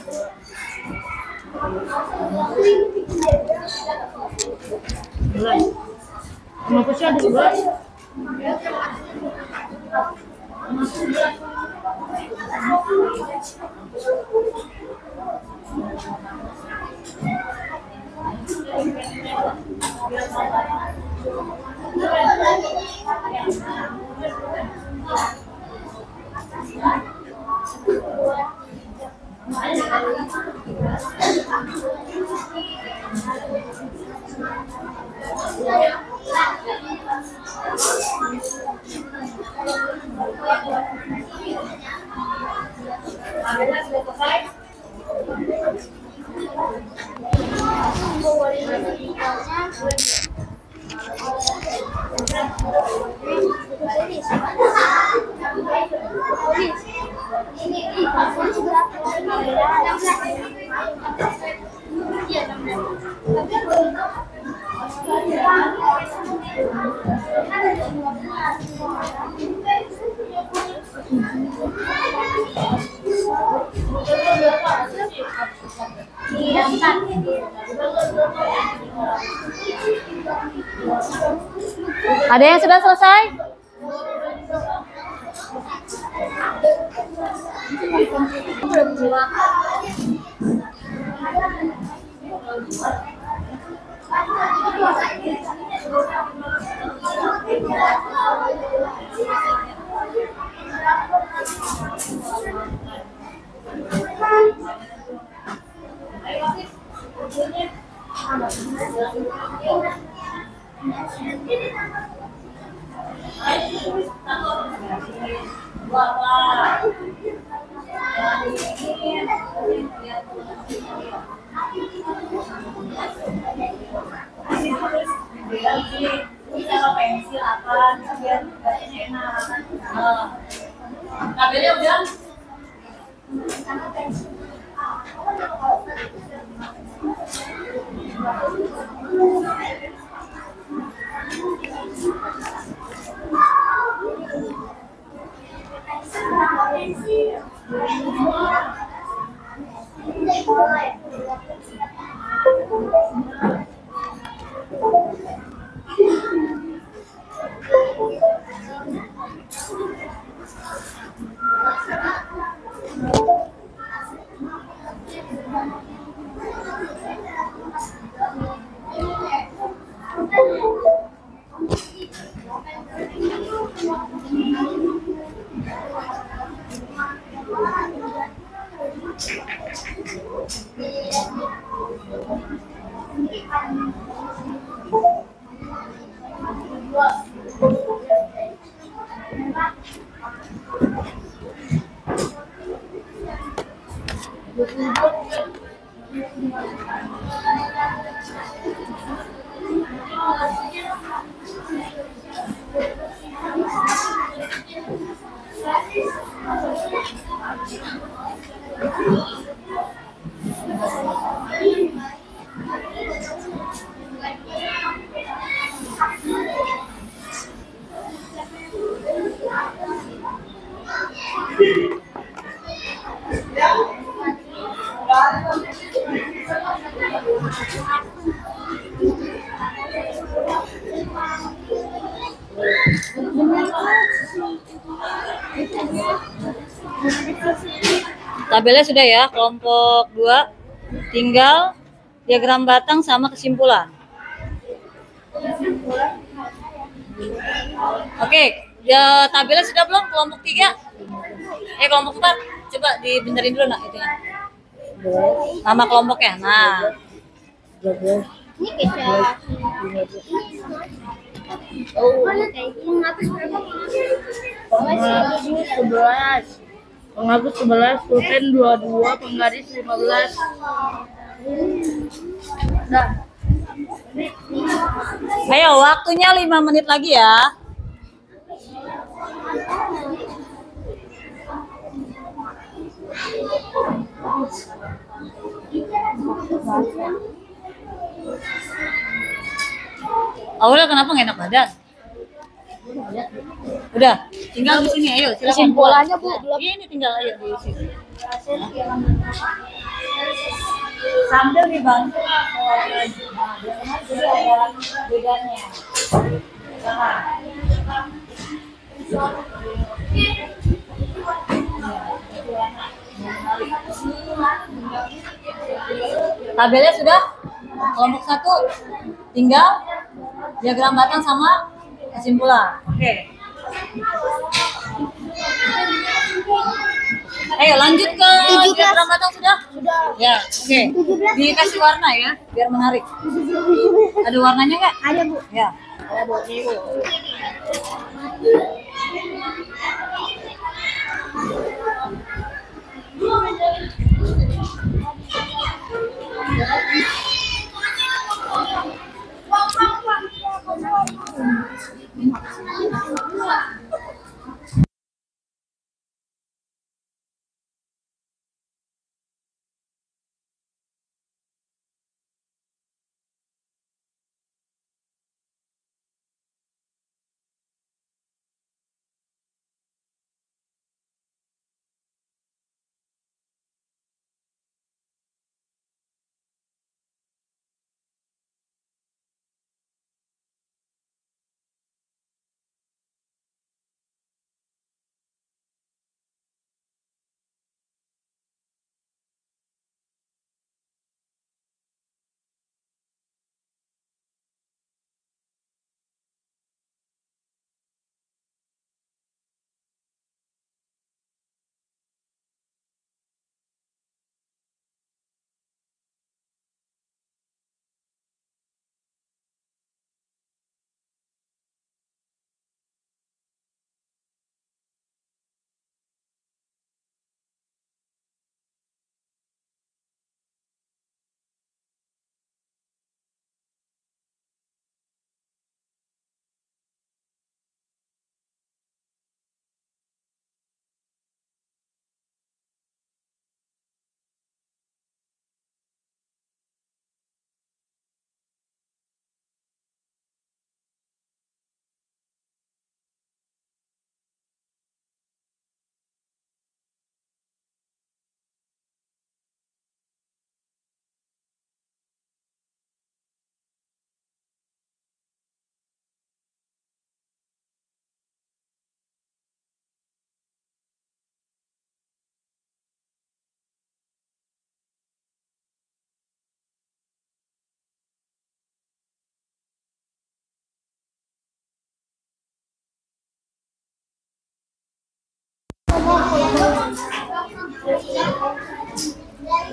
Ada yang sudah selesai? Bisa kalau pensil apa biar bacanya enak. Tabelnya udah. Tabelnya sudah ya, kelompok 2. Tinggal diagram batang sama kesimpulan. Oke, ya, tabelnya sudah belum kelompok 3? Kelompok 4. Coba dibenerin dulu nak itunya. Nama kelompoknya. Nah. Ini kayak Penghapus 11, pulpen 22, penggaris 15. Nah, Ayo, waktunya 5 menit lagi ya. Awalnya kenapa nggak enak badan? Udah, tinggal di sini. Ayo, silakan. Kesimpulannya, Bu, belum. Iya, ini tinggal ayo di sini. Sambil dibantu jadi ada bedanya. Tabelnya sudah, kelompok 1 tinggal diagram batang sama kesimpulan. Oke. Ayo lanjut ke 17. diagram batang sudah? Sudah. Ya, oke. Dikasih warna ya, biar menarik. Ada warnanya nggak? Ada, Bu. Ya. Ada, Bu. Nih, Bu.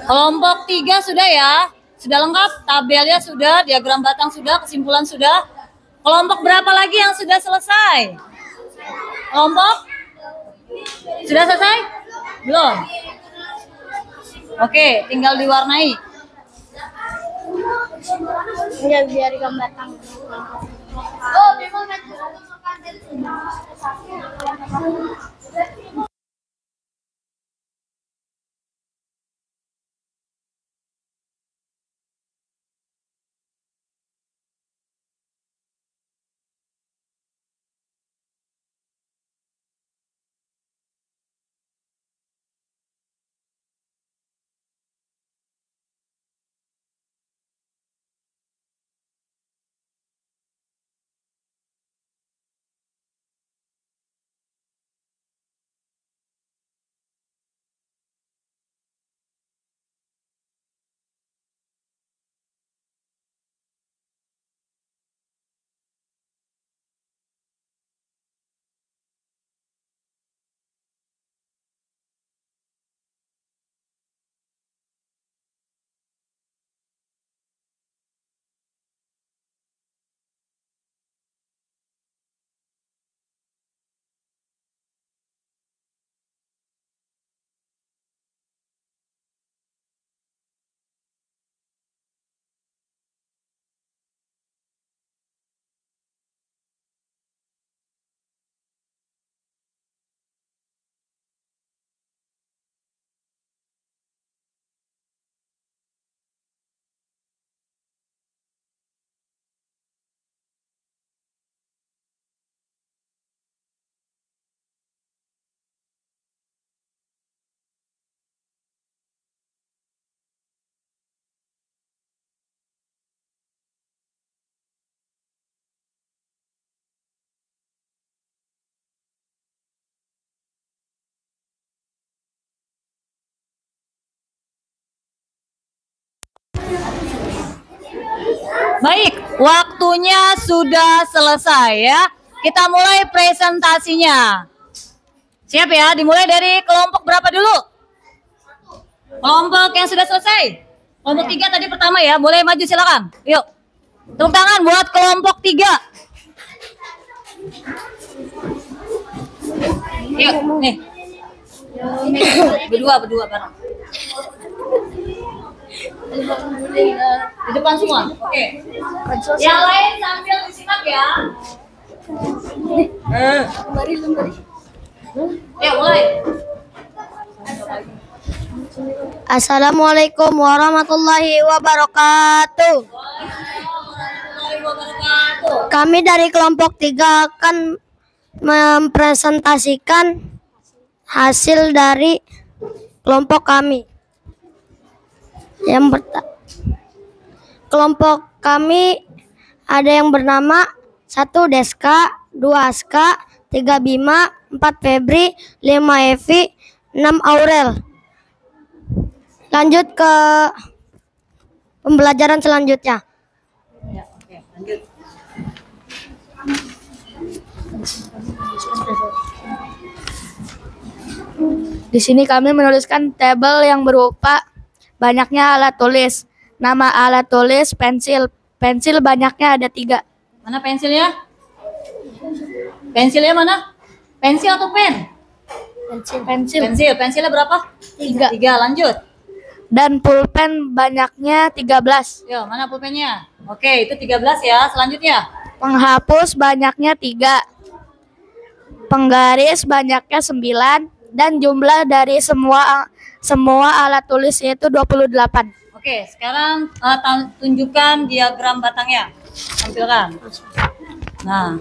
Kelompok 3 sudah ya? Sudah lengkap? Tabelnya sudah, diagram batang sudah, kesimpulan sudah. Kelompok berapa lagi yang sudah selesai? Kelompok? Sudah selesai? Belum? Oke, tinggal diwarnai. Enggak biar gambar batang. Oh, memang kan. Baik, waktunya sudah selesai ya. Kita mulai presentasinya. Siap ya, dimulai dari kelompok berapa dulu? Kelompok yang sudah selesai. Kelompok 3 tadi pertama ya, boleh maju silakan. Yuk, tepuk tangan buat kelompok 3. Yuk, nih. Berdua bareng. Di depan semua. Oke. Yang lain sambil disimak ya. Ya, mulai. Assalamualaikum warahmatullahi wabarakatuh. Waalaikumsalam warahmatullahi wabarakatuh. Kami dari kelompok 3 akan mempresentasikan hasil dari kelompok kami. Kelompok kami ada yang bernama 1 Deska, 2 Aska, 3 Bima, 4 Febri, 5 Evi, 6 Aurel. Lanjut ke pembelajaran selanjutnya. Ya, oke, lanjut. Di sini kami menuliskan tabel yang berupa banyaknya alat tulis. Nama alat tulis pensil. Pensil banyaknya ada 3. Mana pensilnya? Pensilnya mana? Pensil atau pen? Pensil. Pensilnya berapa? 3. 3, lanjut. Dan pulpen banyaknya 13. Yo, mana pulpennya? Oke, itu 13 ya. Selanjutnya. Penghapus banyaknya 3. Penggaris banyaknya 9. Dan jumlah dari semua alat tulis yaitu 28. Oke, sekarang tunjukkan diagram batangnya. Tampilkan. Nah,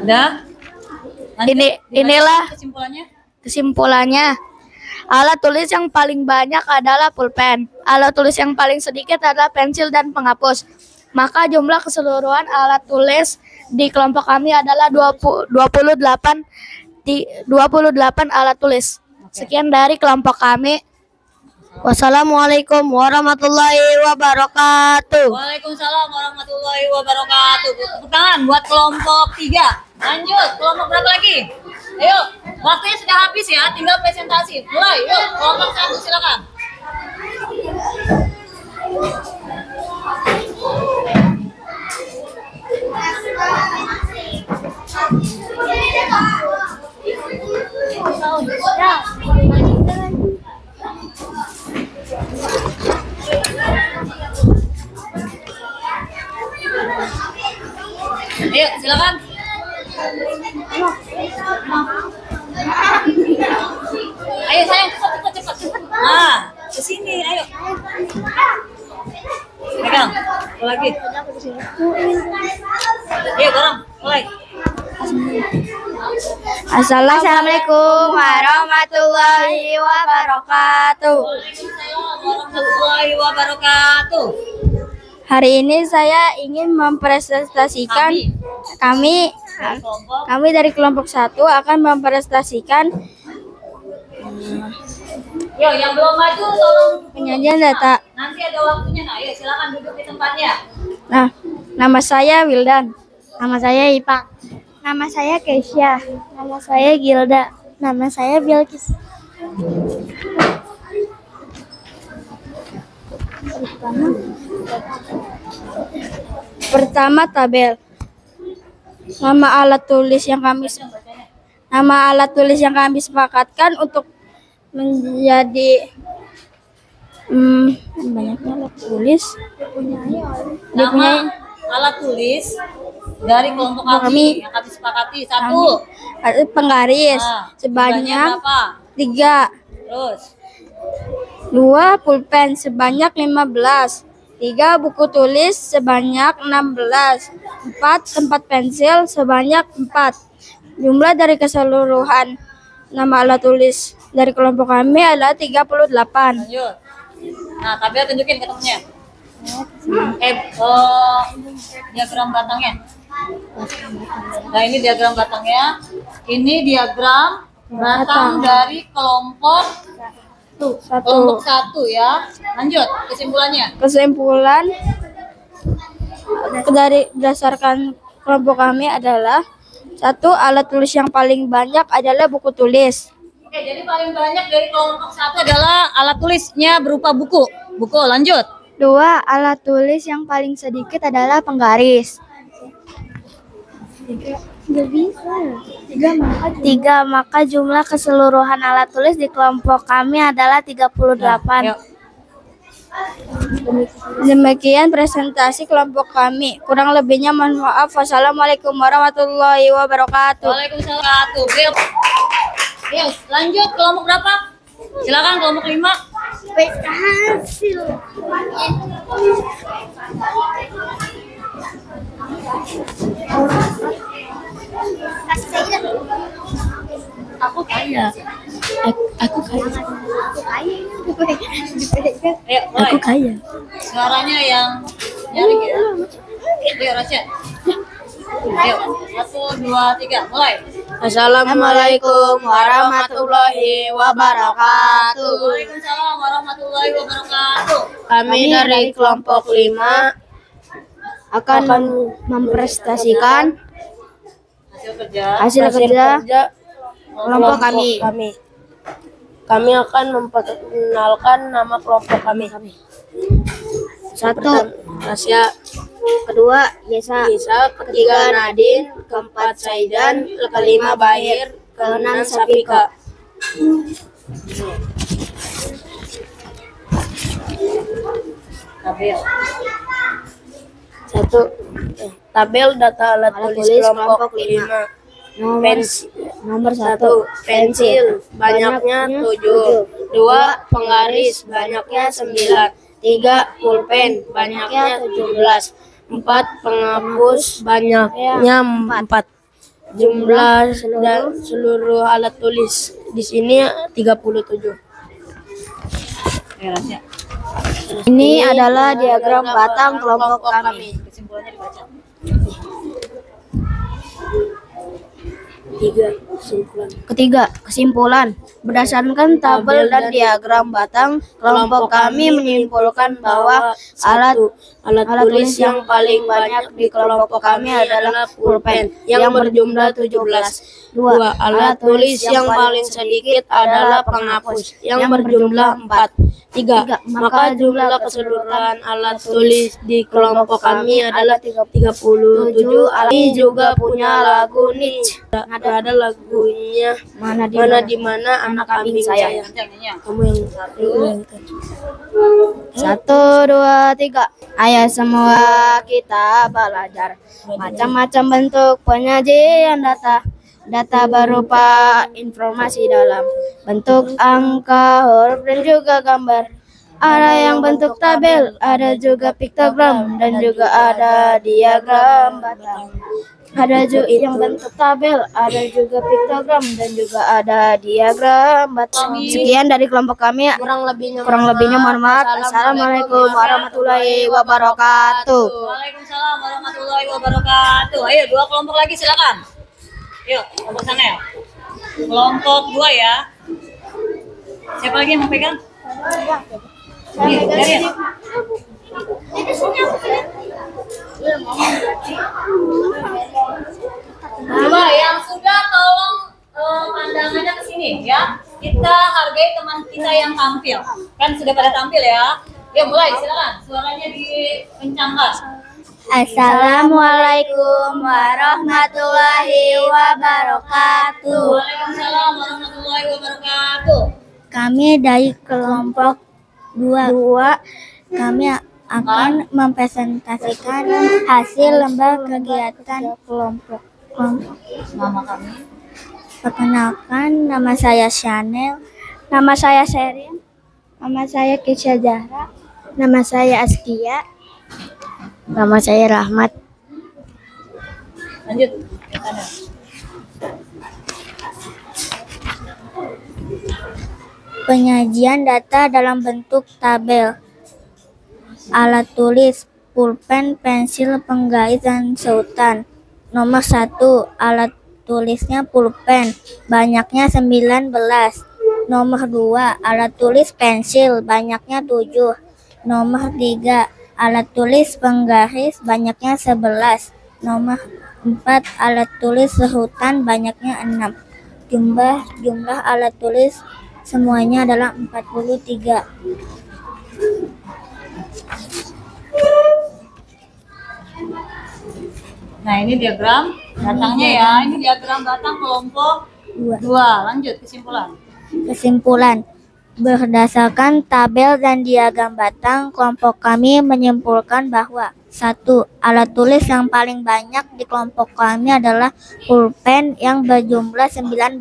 udah. Lanjut. Inilah kesimpulannya. kesimpulannya. Alat tulis yang paling banyak adalah pulpen. Alat tulis yang paling sedikit adalah pensil dan penghapus. Maka jumlah keseluruhan alat tulis di kelompok kami adalah 28 alat tulis. Sekian dari kelompok kami. Wassalamualaikum warahmatullahi wabarakatuh. Waalaikumsalam warahmatullahi wabarakatuh. Tepuk tangan buat kelompok 3. Lanjut, kelompok berapa lagi? Ayo, waktunya sudah habis ya, tinggal presentasi. Mulai, yuk, kelompok 1 silakan. Ayo, silakan. Ayo sayang, cepat. Nah, ke sini, ayo. Pegang, satu lagi. Ayo, bareng, mulai. Assalamualaikum warahmatullahi wabarakatuh. Waalaikumsalam warahmatullahi wabarakatuh. Hari ini saya ingin mempresentasikan kami dari kelompok 1 akan mempresentasikan Yo, yang belum maju tolong penyajian data. nanti ada waktunya. Nah, ayo silakan duduk di tempatnya. Nah, nama saya Wildan. Nama saya Ipang. Nama saya Keisha. Nama saya Gilda. Nama saya Bilkis. Pertama tabel. Nama alat tulis yang kami sepakatkan untuk menjadi banyaknya alat tulis. Nama alat tulis dari kelompok kami yang kami sepakati. Satu. Penggaris Nah, sebanyak berapa? 3. Terus 2 pulpen sebanyak 15. 3 buku tulis sebanyak 16. 4 tempat pensil sebanyak 4. Jumlah dari keseluruhan nama alat tulis dari kelompok kami adalah 38. lanjut. Nah, tabel tunjukin ke temennya. Diagram batangnya. Nah, ini diagram batangnya. Ini diagram batang dari kelompok 1 ya. Lanjut kesimpulannya. Kesimpulan dari berdasarkan kelompok kami adalah 1. Alat tulis yang paling banyak adalah buku tulis. Oke, jadi paling banyak dari kelompok 1 adalah alat tulisnya berupa buku. Lanjut. 2. Alat tulis yang paling sedikit adalah penggaris. 3. Maka jumlah keseluruhan alat tulis di kelompok kami adalah 38. Yuk. Demikian presentasi kelompok kami. Kurang lebihnya mohon maaf. Wassalamualaikum warahmatullahi wabarakatuh. Waalaikumsalam. Yuk, lanjut kelompok berapa? Silakan kelompok 5. Berhasil. Aku kaya. Aku kaya. Ayo, mulai. Aku kaya. Suaranya yang nyaring ya. Ayo, Rasyad. Ayo, 1, 2, 3, mulai. Assalamualaikum warahmatullahi wabarakatuh. Waalaikumsalam warahmatullahi wabarakatuh. Kami dari kelompok 5 akan mempresentasikan hasil kerja kelompok kami. Kami akan memperkenalkan nama kelompok kami. 1. Tasya. 2. Yesa. Ketiga Nadine. Keempat Saidan. Kelima Bahir. Keenam Safika. Tabel. 1. Tabel data alat tulis kelompok 5. Nomor 1. Pensil banyaknya 7. 2. Penggaris banyaknya 9. 3. Pulpen banyaknya 17. 4. Penghapus banyaknya 4. Jumlah dan seluruh alat tulis di sini 37. Ayo, Rasyad. Ini adalah diagram batang kelompok kami. Kesimpulannya dibaca. Ketiga, kesimpulan. Berdasarkan tabel dan diagram batang, kelompok kami menyimpulkan bahwa alat tulis yang paling banyak di kelompok kami adalah pulpen yang berjumlah 17. 2. Alat tulis yang paling sedikit adalah penghapus yang berjumlah 4. 3. Maka jumlah keseluruhan alat tulis di kelompok kami adalah 37. Kami juga punya lagu niche. Ada lagunya mana di mana anak kambing saya. Kamu yang satu, dua, tiga. Ayo semua kita belajar macam-macam bentuk penyajian data. Data berupa informasi dalam bentuk angka, huruf, dan juga gambar. Ada yang bentuk tabel, ada juga piktogram, dan juga ada diagram batang. Ada juga yang bentuk tabel, ada juga piktogram, dan juga ada diagram batang. Sekian dari kelompok kami. Kurang lebihnya mohon maaf. Assalamualaikum warahmatullahi wabarakatuh. Waalaikumsalam warahmatullahi wabarakatuh. Ayo, 2 kelompok lagi silakan. Yuk, kelompok sana ya. Kelompok 2 ya. Siapa lagi yang mau pegang? Nih, dari ya. Coba yang sudah tolong pandangannya ke sini ya. Kita hargai teman kita yang tampil. Kan sudah pada tampil ya. Ya mulai silakan. Suaranya dikencangkan. Assalamualaikum warahmatullahi wabarakatuh. Waalaikumsalam warahmatullahi wabarakatuh. Kami dari kelompok 2. Kami akan mempresentasikan hasil lomba kegiatan kelompok. Nama kami. Perkenalkan, nama saya Chanel, nama saya Sherin, nama saya Kisha Zahra, nama saya Askia, nama saya Rahmat. Lanjut. Sana. Penyajian data dalam bentuk tabel. Alat tulis, pulpen, pensil, penggait, dan sautan. Nomor 1, alat tulisnya pulpen, banyaknya 19. Nomor 2, alat tulis pensil, banyaknya 7. Nomor 3, alat tulis penggaris, banyaknya 11. Nomor 4, alat tulis sautan, banyaknya 6. Jumlah alat tulis semuanya adalah 43. Nah, ini diagram batangnya ya. Ini diagram batang kelompok 2. Lanjut kesimpulan. Kesimpulan, berdasarkan tabel dan diagram batang, kelompok kami menyimpulkan bahwa 1. Alat tulis yang paling banyak di kelompok kami adalah pulpen yang berjumlah 19.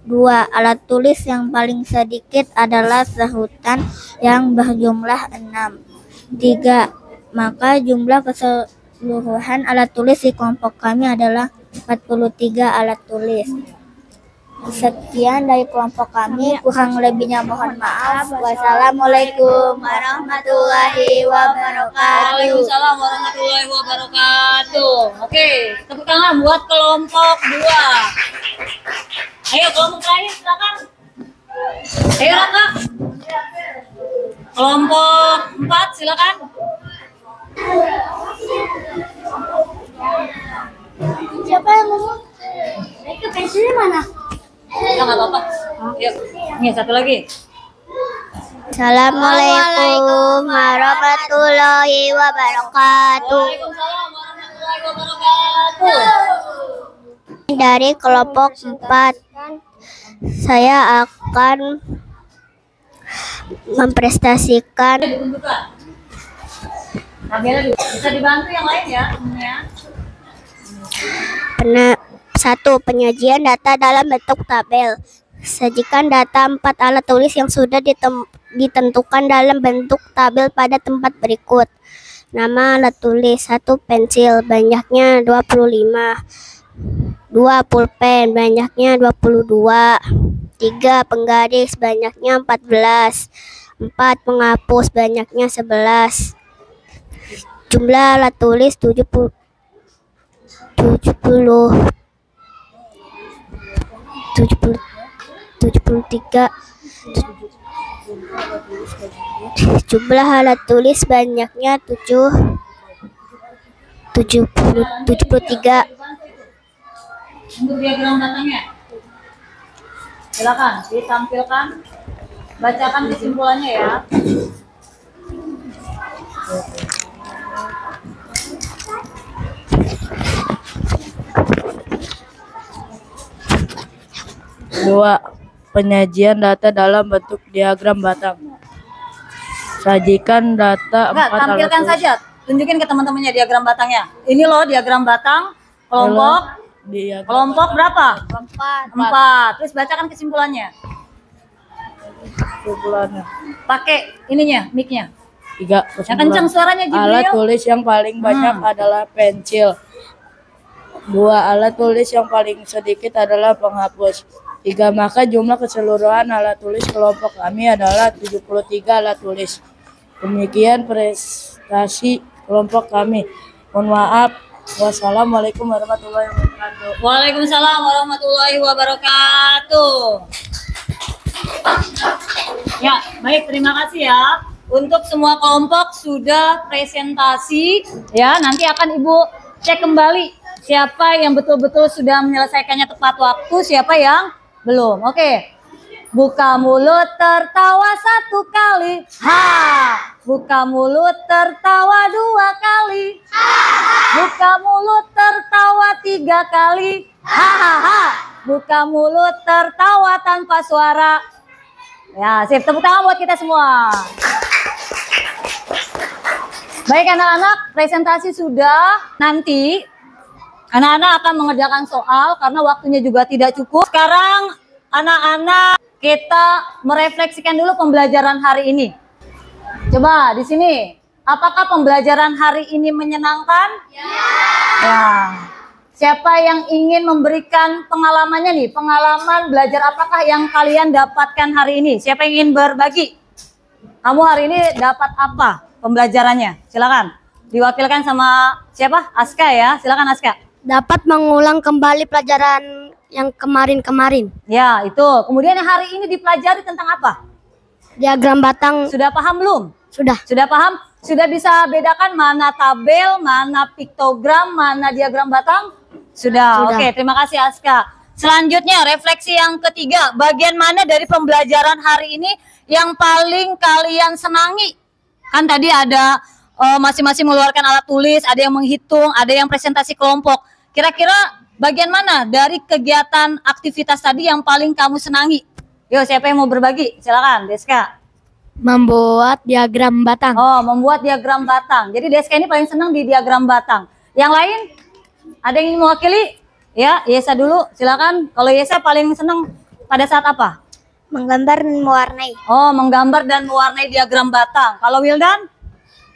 2. Alat tulis yang paling sedikit adalah sautan yang berjumlah 6. 3. Maka jumlah keseluruhan alat tulis di kelompok kami adalah 43 alat tulis. Sekian dari kelompok kami, kurang lebihnya mohon maaf. Wassalamualaikum warahmatullahi wabarakatuh. Waalaikumsalam warahmatullahi wabarakatuh. Oke, tepuk tangan buat kelompok 2. Ayo kelompok terakhir silakan. Ayo Raka. Kelompok 4 silakan. Siapa yang ngomong? Itu pensilnya mana? Ya nggak apa-apa. Yuk, nih satu lagi. Assalamualaikum warahmatullahi wabarakatuh. Waalaikumsalam warahmatullahi wabarakatuh. Dari kelompok 4, saya akan memprestasikan Ditunjukkan. Tabelnya bisa dibantu yang lain ya temennya. 1. Penyajian data dalam bentuk tabel. Sajikan data 4 alat tulis yang sudah ditentukan dalam bentuk tabel pada tempat berikut. Nama alat tulis: 1. Pensil, banyaknya 25. 2. Pulpen, banyaknya 22. 3. Penggaris, banyaknya 14. 4. Penghapus, banyaknya 11. Jumlah alat tulis 70. 73. Jumlah alat tulis banyaknya 73. Untuk diagram batangnya, silakan ditampilkan, bacakan kesimpulannya ya. Dua, penyajian data dalam bentuk diagram batang. Sajikan data Enggak, 4 alat tampilkan tulis. saja, tunjukin ke teman-temannya diagram batangnya. Ini loh diagram batang, Diagram kelompok berapa? 4. 4. Terus bacakan kesimpulannya. kesimpulannya. Pakai ininya, mic-nya. 3, Yang kencang suaranya alat Jibril. tulis yang paling banyak adalah pensil. 2, alat tulis yang paling sedikit adalah penghapus. 3, maka jumlah keseluruhan alat tulis kelompok kami adalah 73 alat tulis. Demikian prestasi kelompok kami. Mohon maaf. Wassalamualaikum warahmatullahi wabarakatuh. Waalaikumsalam warahmatullahi wabarakatuh. Ya, baik, terima kasih ya. Untuk semua kelompok sudah presentasi ya, nanti akan Ibu cek kembali siapa yang betul-betul sudah menyelesaikannya tepat waktu, siapa yang belum. Oke. Buka mulut tertawa 1 kali. Ha. Buka mulut tertawa 2 kali. Buka mulut tertawa 3 kali. Hahaha. Buka mulut tertawa tanpa suara. Ya, sip, tepuk tangan buat kita semua. Baik anak-anak, presentasi sudah. Nanti anak-anak akan mengerjakan soal karena waktunya juga tidak cukup. Sekarang anak-anak kita merefleksikan dulu pembelajaran hari ini. Coba di sini, apakah pembelajaran hari ini menyenangkan? Ya. Siapa yang ingin memberikan pengalamannya nih? Pengalaman belajar apakah yang kalian dapatkan hari ini? Siapa yang ingin berbagi? Kamu hari ini dapat apa pembelajarannya? Silakan. Diwakilkan sama siapa? Aska ya. Silakan Aska. Dapat mengulang kembali pelajaran yang kemarin-kemarin. Ya, itu. Kemudian yang hari ini dipelajari tentang apa? Diagram batang Sudah paham belum? sudah. Sudah paham? Sudah bisa bedakan mana tabel, mana piktogram, mana diagram batang? Sudah. Sudah. Oke, terima kasih Aska. Selanjutnya, refleksi yang ketiga. Bagian mana dari pembelajaran hari ini yang paling kalian senangi? Kan tadi ada masing-masing mengeluarkan alat tulis, ada yang menghitung, ada yang presentasi kelompok. Kira-kira bagian mana dari kegiatan aktivitas tadi yang paling kamu senangi? Yo, siapa yang mau berbagi? Silakan, Deska. Membuat diagram batang. Oh, membuat diagram batang. Jadi Deska ini paling senang di diagram batang. Yang lain? Ada yang ingin mewakili? Ya, Yesa dulu. Silakan. Kalau Yesa paling senang pada saat apa? Menggambar dan mewarnai. Oh, menggambar dan mewarnai diagram batang. Kalau Wildan?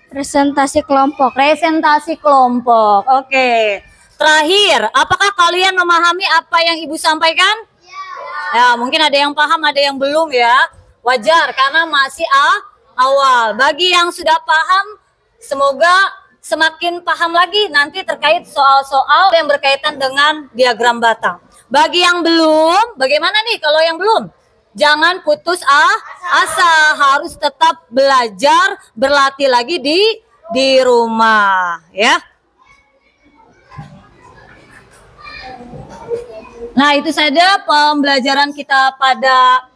Presentasi kelompok. Presentasi kelompok. Oke. Terakhir, apakah kalian memahami apa yang Ibu sampaikan? Ya, mungkin ada yang paham, ada yang belum ya. Wajar, karena masih awal. Bagi yang sudah paham, semoga semakin paham lagi nanti terkait soal-soal yang berkaitan dengan diagram batang. Bagi yang belum, bagaimana nih kalau yang belum? Jangan putus asa, harus tetap belajar, berlatih lagi di rumah, ya. Nah, itu saja pembelajaran kita pada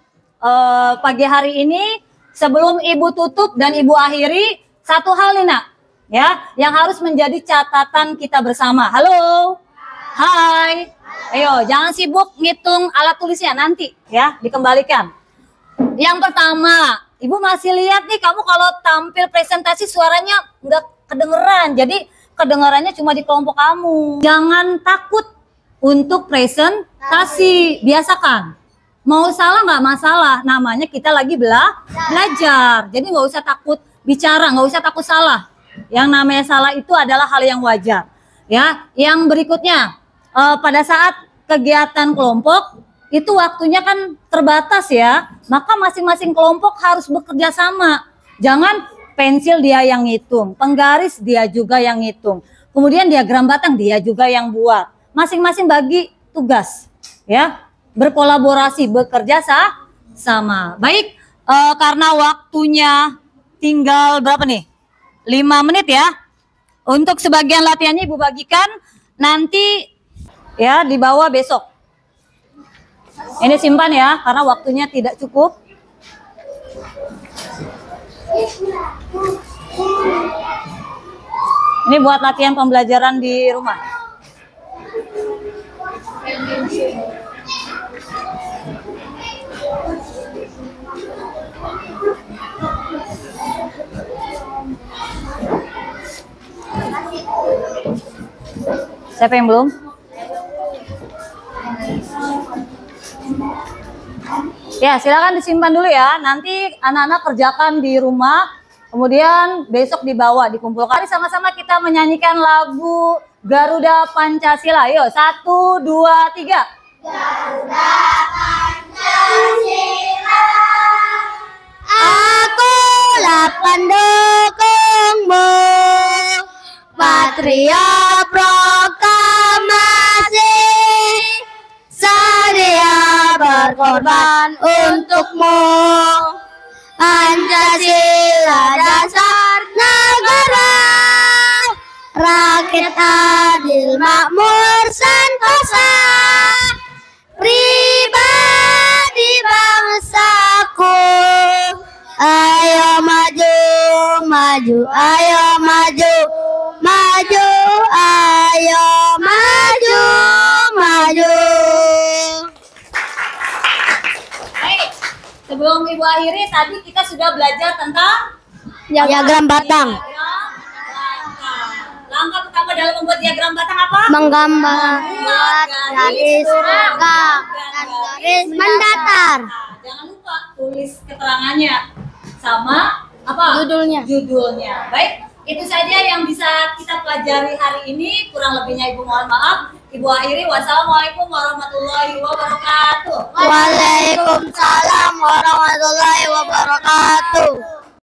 pagi hari ini. Sebelum Ibu tutup dan Ibu akhiri, satu hal nih nak, ya, yang harus menjadi catatan kita bersama. Halo, hai, ayo jangan sibuk ngitung alat tulisnya nanti, ya, dikembalikan. Yang pertama, Ibu masih lihat nih, kamu kalau tampil presentasi suaranya nggak kedengeran, jadi kedengarannya cuma di kelompok kamu. Jangan takut untuk presentasi, biasakan. Mau salah nggak masalah, namanya kita lagi belajar. Jadi nggak usah takut bicara, nggak usah takut salah. Yang namanya salah itu adalah hal yang wajar. Ya, yang berikutnya, pada saat kegiatan kelompok itu waktunya kan terbatas ya, maka masing-masing kelompok harus bekerja sama. Jangan pensil dia yang ngitung, penggaris dia juga yang ngitung, kemudian diagram batang dia juga yang buat. Masing-masing bagi tugas, ya. berkolaborasi, bekerja sama. Baik, karena waktunya tinggal berapa nih? 5 menit ya. Untuk sebagian latihannya Ibu bagikan nanti ya dibawa besok. Ini simpan ya, karena waktunya tidak cukup. Ini buat latihan pembelajaran di rumah. Siapa yang belum? Ya, silakan disimpan dulu ya. Nanti anak-anak kerjakan di rumah, kemudian besok dibawa, dikumpulkan. Mari sama-sama kita menyanyikan lagu Garuda Pancasila. Yuk, 1, 2, 3. Akulah pendukungmu, Patria Proklamasi, sedia berkorban untukmu. Pancasila dasar negara, rakyat adil makmur sentosa, pribadi bangsaku. Ayo maju, maju, ayo maju, maju, ayo maju, maju. Baik, sebelum Ibu akhiri, tadi kita sudah belajar tentang Diagram batang. Langkah pertama dalam membuat diagram batang apa? Menggambar garis tegak dan garis mendatar. Jangan lupa tulis keterangannya sama apa? Judulnya. Baik, itu saja yang bisa kita pelajari hari ini. Kurang lebihnya Ibu mohon maaf. Ibu akhiri, wassalamualaikum warahmatullahi wabarakatuh. Waalaikumsalam warahmatullahi wabarakatuh.